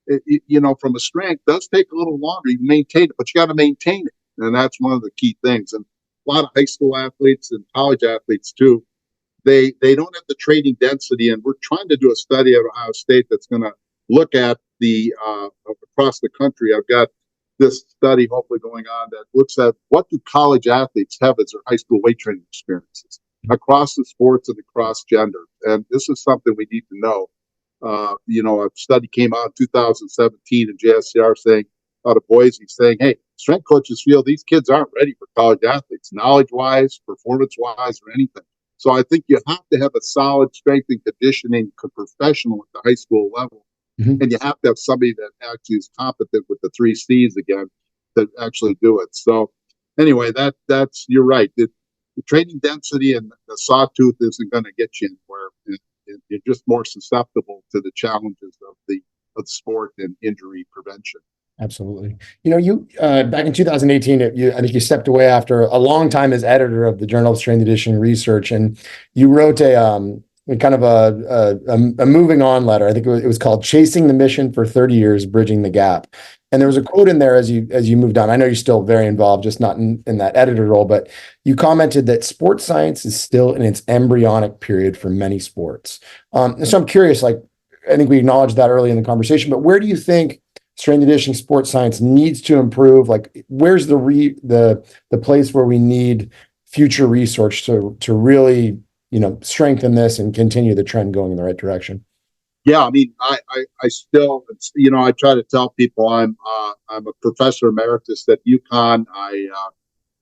from a strength does take a little longer. You maintain it, but you got to maintain it, and that's one of the key things. And a lot of high school athletes and college athletes too, they don't have the training density, and we're trying to do a study at Ohio State that's going to look at the across the country. I've got this study hopefully going on that looks at what do college athletes have as their high school weight training experiences across the sports and across gender, and this is something we need to know. A study came out in 2017 in JSCR saying, out of Boise, saying, hey, strength coaches feel these kids aren't ready for college athletes, knowledge wise, performance wise, or anything. So I think you have to have a solid strength and conditioning professional at the high school level.
Mhm.
And you have to have somebody that actually is competent with the three C's again to actually do it. So anyway, that's you're right. The training density and the sawtooth isn't going to get you anywhere. You're just more susceptible to the challenges of sport and injury prevention.
Absolutely. You back in 2018, I think you stepped away after a long time as editor of the Journal of Strength Conditioning Research, and you wrote a kind of a moving on letter. I think it was called "Chasing the Mission for 30 Years, Bridging the Gap." And there was a quote in there as you moved on. I know you're still very involved, just not in that editor role, but you commented that sports science is still in its embryonic period for many sports. So I'm curious, like I think we acknowledged that early in the conversation, but where do you think strength and conditioning sports science needs to improve? Like, where's the place where we need future research to really strengthen this and continue the trend going in the right direction?
Yeah, I mean, I still, I try to tell people I'm a professor emeritus at UConn.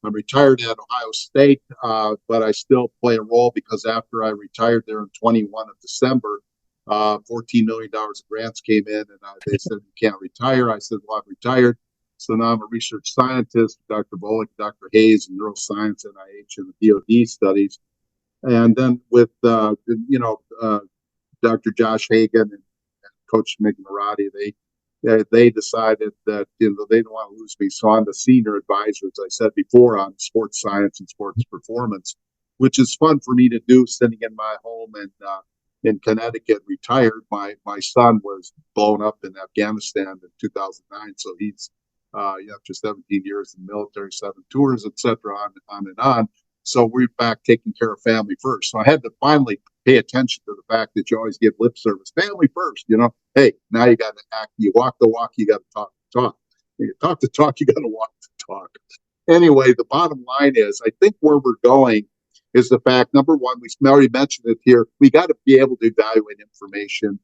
I'm retired at Ohio State, but I still play a role because after I retired there in 21 of December, $14 million of grants came in, and they said, you can't retire. I said, well, I've retired. So now I'm a research scientist, Dr. Bullock, Dr. Hayes in neuroscience, NIH, and the DOD studies. And then with, Dr. Josh Hagan and Coach Mick Marati, they decided that they didn't want to lose me. So I'm the senior advisor, as I said before, on sports science and sports performance, which is fun for me to do sitting in my home and in Connecticut, retired. My son was blown up in Afghanistan in 2009, so he's after 17 years in the military, 7 tours, etc., on and on. So we're back taking care of family first. So I had to finally pay attention to the fact that you always give lip service, family first. Hey, now you got to act. You walk the walk, you got to talk the talk. You talk the talk, you got to walk the talk. Anyway, the bottom line is, I think where we're going is the fact, number one, we already mentioned it here, we got to be able to evaluate information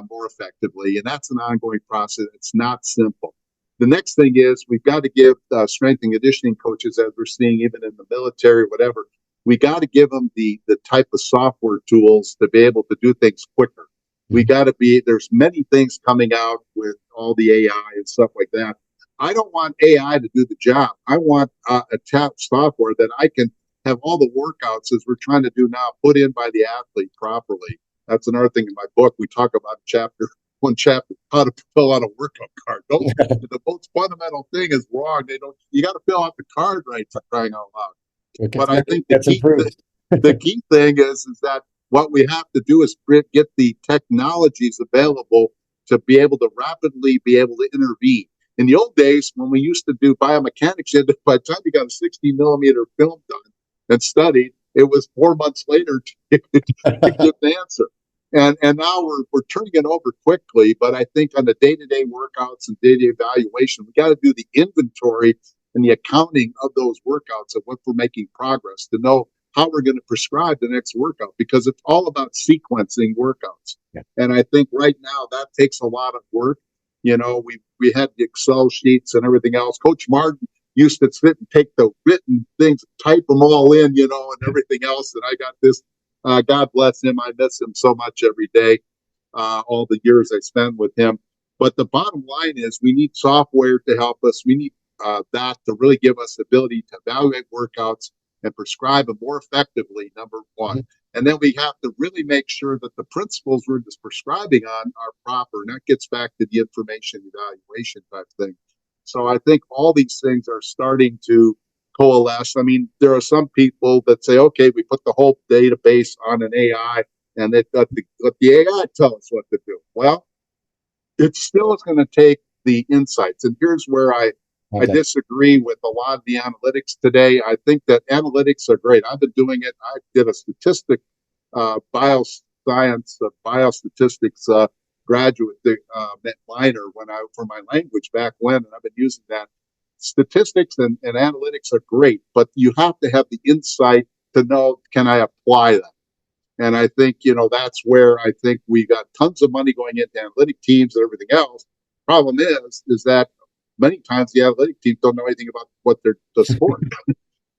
more effectively. And that's an ongoing process. It's not simple. The next thing is we've got to give strength and conditioning coaches, as we're seeing even in the military, whatever, we got to give them the type of software tools to be able to do things quicker. We got to there's many things coming out with all the AI and stuff like that. I don't want AI to do the job. I want a tap software that I can have all the workouts, as we're trying to do now, put in by the athlete properly. That's another thing in my book. We talk about one chapter, how to fill out a workout card. The most fundamental thing is wrong. You got to fill out the card right, for crying out loud. But I think
That's improved.
the key thing is that what we have to do is get the technologies available to be able to rapidly be able to intervene. In the old days, when we used to do biomechanics, by the time you got a 60 millimeter film done and studied, it was 4 months later to get the answer. And now we're turning it over quickly, but I think on the day-to-day workouts and day-to-day evaluation, we got to do the inventory and the accounting of those workouts of what we're making progress to know how we're going to prescribe the next workout, because it's all about sequencing workouts.
Yeah.
And I think right now that takes a lot of work. We had the Excel sheets and everything else. Coach Martin used to sit and take the written things, type them all in, and everything else. And I got this. God bless him. I miss him so much every day, all the years I spent with him. But the bottom line is we need software to help us. We need that to really give us the ability to evaluate workouts and prescribe them more effectively, number one.
Mhm.
And then we have to really make sure that the principles we're just prescribing on are proper. And that gets back to the information evaluation type thing. So I think all these things are starting to coalesce. I mean, there are some people that say, okay, we put the whole database on an AI and let the AI tell us what to do. Well, it still is going to take the insights. And here's where I
Okay.
disagree with a lot of the analytics today. I think that analytics are great. I've been doing it. I did a biostatistics graduate minor for my language back when, and I've been using that. Statistics and analytics are great, but you have to have the insight to know, can I apply that? And I think, that's where I think we got tons of money going into analytic teams and everything else. Problem is that many times the athletic teams don't know anything about what they're the sport.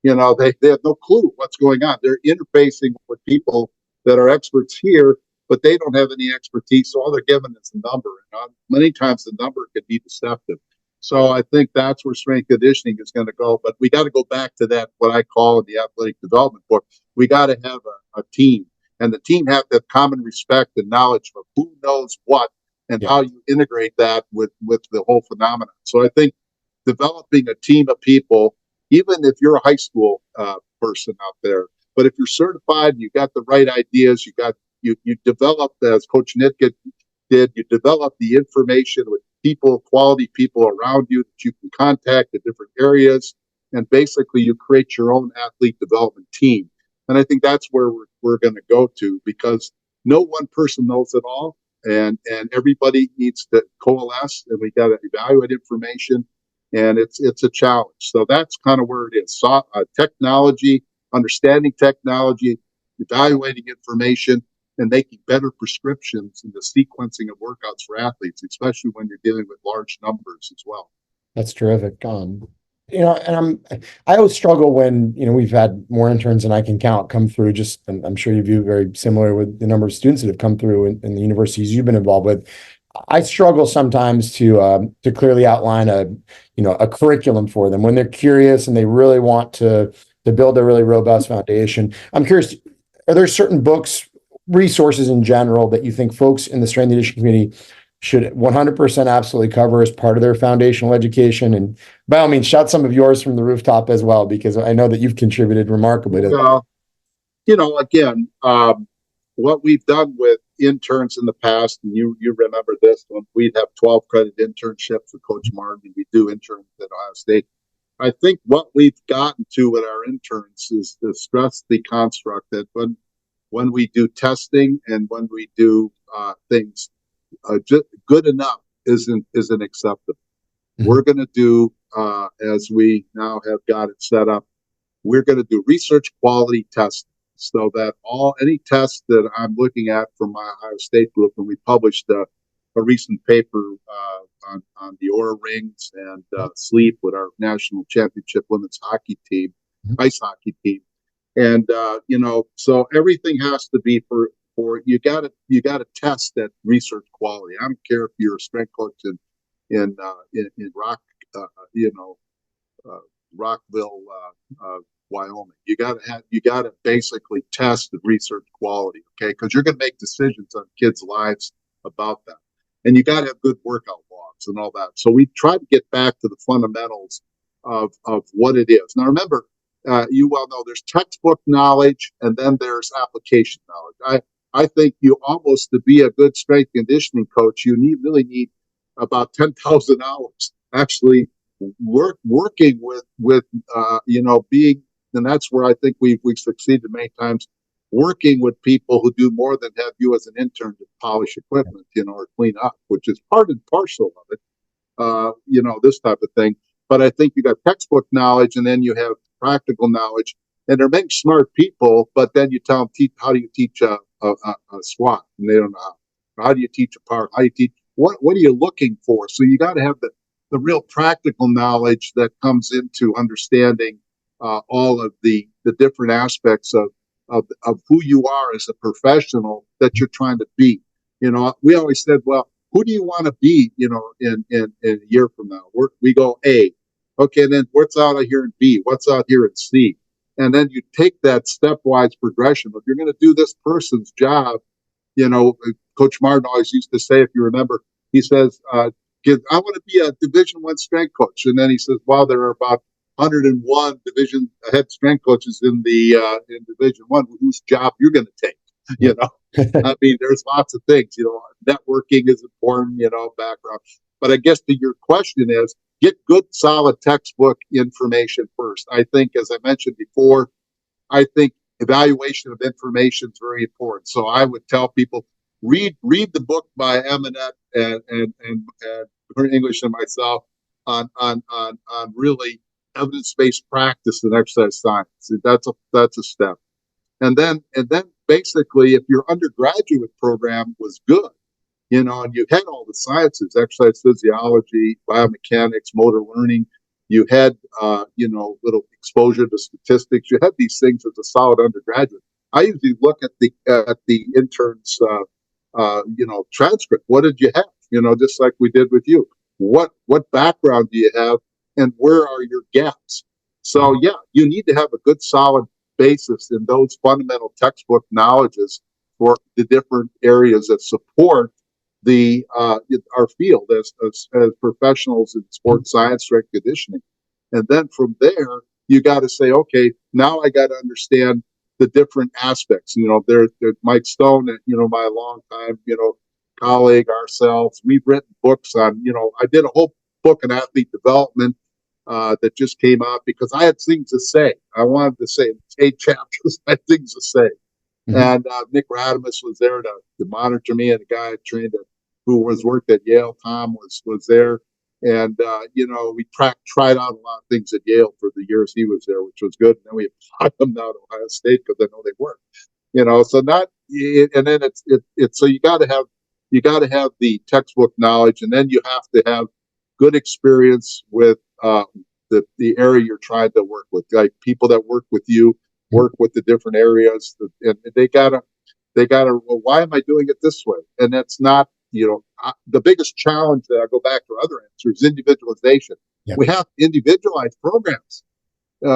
They have no clue what's going on. They're interfacing with people that are experts here, but they don't have any expertise. So all they're given is a number. And many times the number can be deceptive. So I think that's where strength conditioning is going to go. But we got to go back to that, what I call in the athletic development book. We got to have a team. And the team have to have common respect and knowledge of who knows what and
Yeah.
how you integrate that with the whole phenomenon. So I think developing a team of people, even if you're a high school person out there, but if you're certified, you got the right ideas, you developed, as Coach Nitka did, you develop the information with people, quality people around you that you can contact in different areas, and basically you create your own athlete development team. And I think that's where we're going to go to, because no one person knows it all, and everybody needs to coalesce, and we got to evaluate information, and it's a challenge. So that's kind of where it is. So, technology, understanding technology, evaluating information, and making better prescriptions in the sequencing of workouts for athletes, especially when you're dealing with large numbers as well.
That's terrific. And I always struggle when, we've had more interns than I can count come through. Just, and I'm sure you view very similar with the number of students that have come through in the universities you've been involved with. I struggle sometimes to clearly outline a curriculum for them when they're curious and they really want to build a really robust foundation. I'm curious, are there certain books, resources in general that you think folks in the strength and conditioning community should 100% absolutely cover as part of their foundational education? And by all means, shout some of yours from the rooftop as well, because I know that you've contributed remarkably to that.
Well, again, what we've done with interns in the past, and you remember this, when we'd have 12 credit internships with Coach Martin, we do interns at Ohio State. I think what we've gotten to with our interns is to stress the construct that when we do testing and when we do things, just good enough isn't acceptable.
Mhm.
We're going to do, as we now have got it set up, we're going to do research quality testing, so that any tests that I'm looking at from my Ohio State group, and we published a recent paper on the Oura rings and sleep with our national championship women's hockey team, ice hockey team, and so everything has to be for you got to test that research quality. I don't care if you're a strength coach in Rock, you know, Rockville, Wyoming. You got to basically test the research quality, okay? Because you're going to make decisions on kids' lives about that, and you got to have good workout logs and all that. So we try to get back to the fundamentals of what it is. Now remember, you well know there's textbook knowledge and then there's application knowledge. I think you almost, to be a good strength conditioning coach, you really need about 10,000 hours actually working with being, and that's where I think we've succeeded many times, working with people who do more than have you as an intern to polish equipment, or clean up, which is part and parcel of it, this type of thing. But I think you got textbook knowledge and then you have practical knowledge, and they're many smart people, but then you tell them, how do you teach a squat? And they don't know how. How do you teach a power? How do you teach? What are you looking for? So you got to have the real practical knowledge that comes into understanding all of the different aspects of who you are as a professional that you're trying to be. We always said, well, who do you want to be, in a year from now? We go A. Okay, and then what's out of here in B? What's out here in C? And then you take that stepwise progression. If you're going to do this person's job, Coach Martin always used to say, if you remember, he says, I want to be a Division I strength coach. And then he says, well, there are about 101 division head strength coaches in Division I, whose job you're going to take. I mean, there's lots of things, networking is important, background. But I guess to your question is, get good, solid textbook information first. I think, as I mentioned before, I think evaluation of information is very important. So I would tell people, read the book by Eminette and English and myself on really evidence-based practice and exercise science. That's a step. And then basically, if your undergraduate program was good, and you had all the sciences, exercise physiology, biomechanics, motor learning, you had, little exposure to statistics. You had these things as a solid undergraduate. I usually look at the intern's, transcript. What did you have? Just like we did with you. What background do you have, and where are your gaps? So yeah, you need to have a good, solid basis in those fundamental textbook knowledges for the different areas that support our field as professionals in sports science, strength conditioning. And then from there, you got to say, okay, now I got to understand the different aspects. There's Mike Stone, my longtime, colleague, ourselves. We've written books on, I did a whole book on athlete development that just came out because I had things to say. I wanted to say 8 chapters. I had things to say. Mm-hmm. And Nick Radamus was there to monitor me, and a guy I trained who was worked at Yale, Tom, was there. And, we tried out a lot of things at Yale for the years he was there, which was good. And then we applied them now to Ohio State because I know they work. So and then it's so you got to have the textbook knowledge, and then you have to have good experience with the area you're trying to work with, like people that work with you, work with the different areas, and they gotta, well, why am I doing it this way? And that's not, the biggest challenge that I go back to other answers, individualization. Yep. We have individualized programs.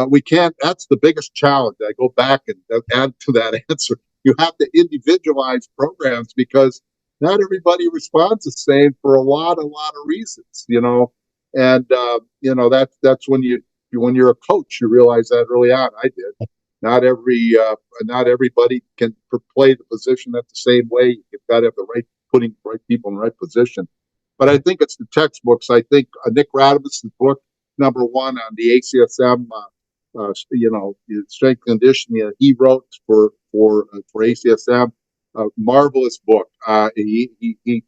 We can't, that's the biggest challenge. I go back and add to that answer. You have to individualize programs because not everybody responds the same for a lot of reasons, and, that's when you're a coach, you realize that early on. I did. Not everybody can play the position at the same way. You've got to have putting the right people in the right position. But I think it's the textbooks. I think Nick Radamus' book, number 1 on the ACSM, strength conditioning, he wrote for ACSM, a marvelous book. He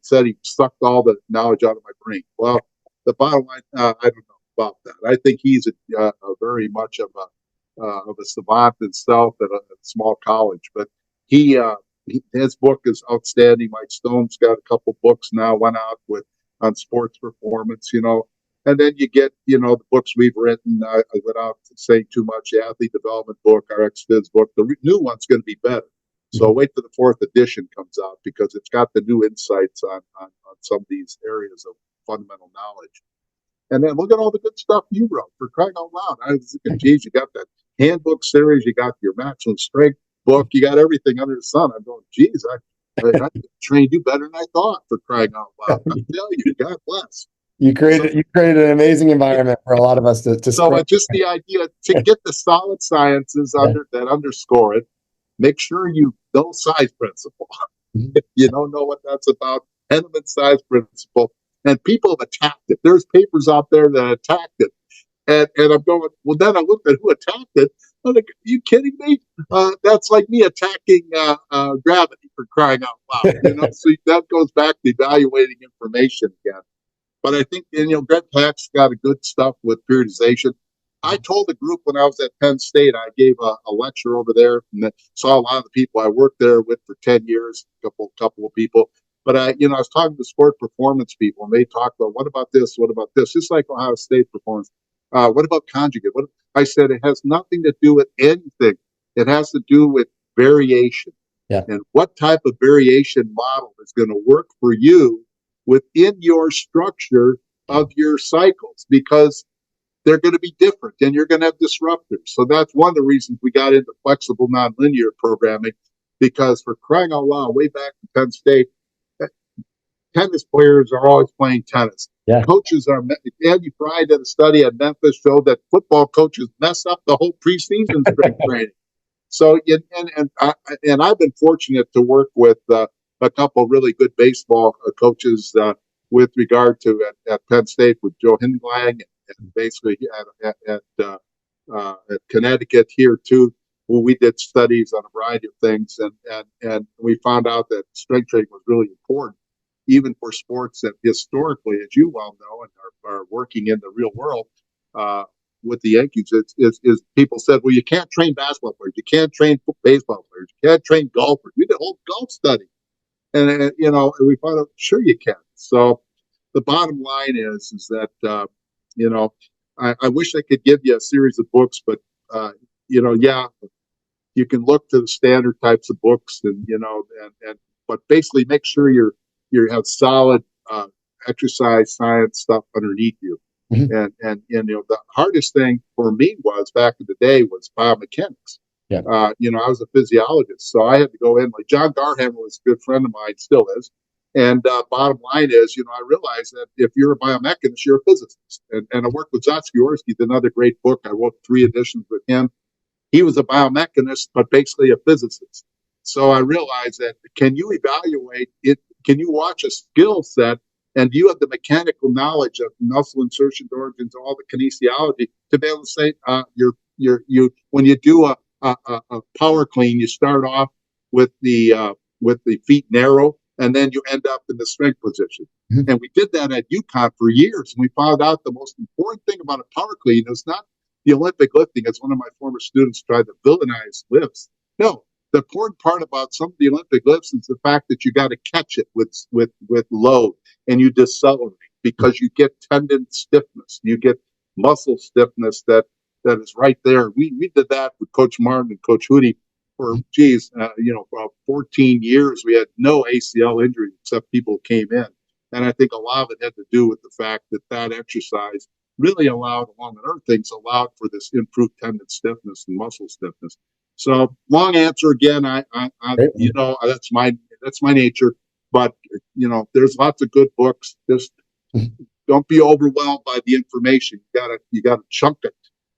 said he sucked all the knowledge out of my brain. Well, the bottom line, I don't know about that. I think he's a very much of a savant himself at a small college, but his book is outstanding. Mike Stone's got a couple books now, went out on sports performance, and then you get, the books we've written, without saying too much, the athlete development book, our ex-phys book. The new one's going to be better. So wait till the 4th edition comes out because it's got the new insights on some of these areas of fundamental knowledge. And then look at all the good stuff you wrote, for crying out loud. I was thinking, geez, you got that handbook series, you got your maximum strength book, you got everything under the sun. I'm going, geez, I trained you better than I thought, for crying out loud. I tell you, God bless.
You created an amazing environment for a lot of us to
so just the idea to get the solid sciences that underscore it. Make sure you know size principle. If you don't know what that's about, Henneman's size principle. And people have attacked it. There's papers out there that attacked it. And I'm going, well, then I looked at who attacked it. I'm like, are you kidding me? That's like me attacking gravity, for crying out loud. So that goes back to evaluating information again. But I think, Greg Pack's got a good stuff with periodization. I told a group when I was at Penn State, I gave a lecture over there and saw a lot of the people I worked there with for 10 years, a couple of people. But I was talking to sport performance people, and they talk about what about this, what about this, just like Ohio State performance. What about conjugate? What I said, it has nothing to do with anything. It has to do with variation,
Yeah.
and what type of variation model is going to work for you within your structure of your cycles, because they're going to be different and you're going to have disruptors. So that's one of the reasons we got into flexible nonlinear programming, because for crying out loud, way back in Penn State, tennis players are always playing tennis.
Yeah.
Coaches are, Andy Fry did a study at Memphis showed that football coaches mess up the whole preseason strength training. So, and I've been fortunate to work with a couple really good baseball coaches with regard to at Penn State with Joe Hinglang, and basically at Connecticut here too, where we did studies on a variety of things, and we found out that strength training was really important, even for sports that historically, as you well know, and are working in the real world. With the Yankees, is people said, well, you can't train basketball players, you can't train baseball players, you can't train golfers. We did a whole golf study, and we found out sure you can. So the bottom line is that I wish I could give you a series of books, but yeah, you can look to the standard types of books, and but basically make sure you have solid exercise science stuff underneath you.
Mhm.
And the hardest thing for me was back in the day was biomechanics.
Yeah.
I was a physiologist, so I had to go in. Like John Garhammer was a good friend of mine, still is. And bottom line is, I realized that if you're a biomechanist, you're a physicist. And I worked with Zotskiorski, another great book. I wrote 3 editions with him. He was a biomechanist, but basically a physicist. So I realized that, can you evaluate it? Can you watch a skill set, and do you have the mechanical knowledge of muscle insertion organs, all the kinesiology to be able to say you when you do a power clean, you start off with the feet narrow, and then you end up in the strength position.
Mhm.
And we did that at UConn for years, and we found out the most important thing about a power clean is not the Olympic lifting, as one of my former students tried to villainize lifts. No, the important part about some of the Olympic lifts is the fact that you got to catch it with load, and you decelerate, because you get tendon stiffness, you get muscle stiffness that is right there. We did that with Coach Martin and Coach Hootie for for 14 years. We had no ACL injuries except people came in, and I think a lot of it had to do with the fact that exercise really allowed, along with other things, allowed for this improved tendon stiffness and muscle stiffness. So, long answer again.
Great.
That's my nature. But there's lots of good books. Just don't be overwhelmed by the information. You gotta chunk it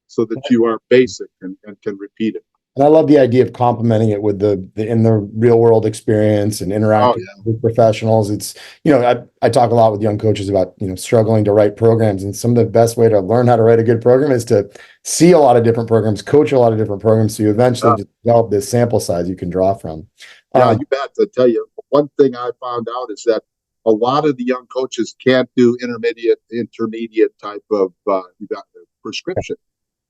so that you are basic and can repeat it.
And I love the idea of complementing it with the in the real world experience and
Oh
interacting
yeah,
with professionals. It's, I talk a lot with young coaches about, struggling to write programs. And some of the best way to learn how to write a good program is to see a lot of different programs, coach a lot of different programs. So you eventually
yeah,
just develop this sample size you can draw from.
yeah.
Um,
You bet. I tell you, one thing I found out is that a lot of the young coaches can't do intermediate type of prescription.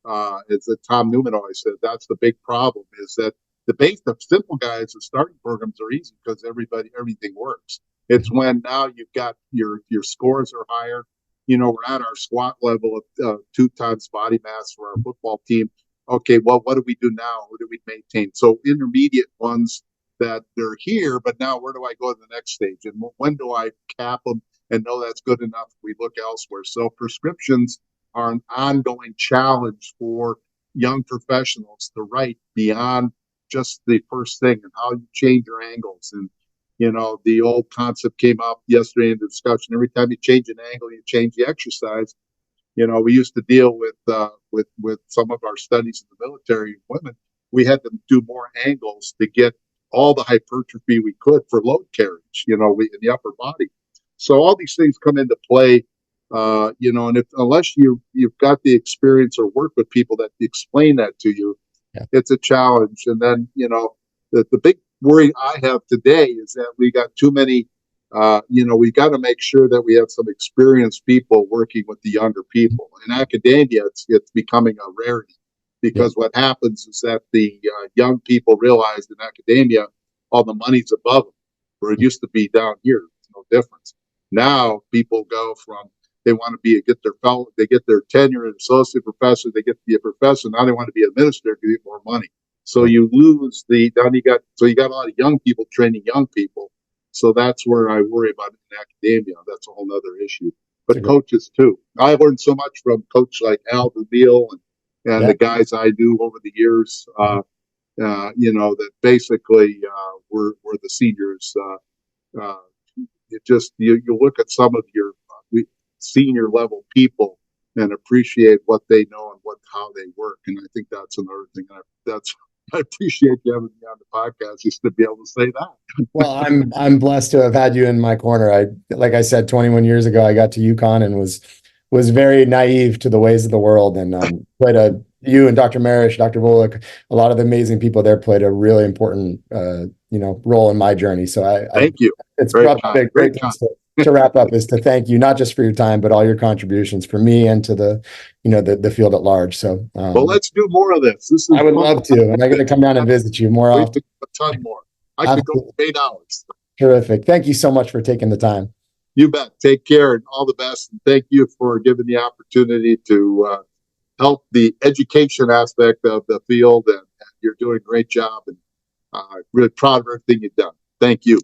As Tom Newman always said, that's the big problem, is that the simple guys, the starting programs are easy because everything works. It's when now you've got your scores are higher. We're at our squat level of 2 tons body mass for our football team. Okay, well, what do we do now? What do we maintain? So intermediate ones, that they're here, but now where do I go to the next stage? And when do I cap them and know that's good enough? We look elsewhere. So prescriptions are an ongoing challenge for young professionals to write beyond just the first thing, and how you change your angles. And the old concept came up yesterday in the discussion. Every time you change an angle, you change the exercise. We used to deal with some of our studies in the military women. We had to do more angles to get all the hypertrophy we could for load carriage, in the upper body. So all these things come into play, and unless you've got the experience or work with people that explain that to you,
yeah.
it's a challenge. And then, the big worry I have today is that we got too many. We got to make sure that we have some experienced people working with the younger people. In academia, it's becoming a rarity,
Yeah.
because what happens is that the young people realize in academia all the money's above them, where it used to be down here. It's no difference. Now people go from they want to they get their tenure as associate professor, they get to be a professor. Now they want to be an administrator to get more money. So
Right.
you lose now you got a lot of young people training young people. So that's where I worry about in academia. That's a whole other issue.
It's a
But
great,
coaches too. I learned so much from coach like Al Vermeil and
yeah.
the guys I knew over the years. That basically were the seniors. You look at some of your senior level people and appreciate what they know and how they work, and I think that's another thing. I appreciate you having me on the podcast just to be able to say that.
Well, I'm blessed to have had you in my corner. Like I said, 21 years ago, I got to UConn and was very naive to the ways of the world, and you and Dr. Marish, Dr. Volek, a lot of the amazing people there played a really important role in my journey. So
Thank you.
it's
Very
probably
kind.
a
Very
great
kind.
place to wrap up is to thank you not just for your time but all your contributions for me and to the field at large. So
Well, let's do more of this. This
I
is
would
fun.
love to, and I'm going to come down and visit you more
We
often.
could do a ton more. I could go
Absolutely.
for 8 hours.
Terrific. Thank you so much for taking the time.
You bet. Take care and all the best. And thank you for giving the opportunity to help the education aspect of the field. And you're doing a great job. And really proud of everything you've done. Thank you.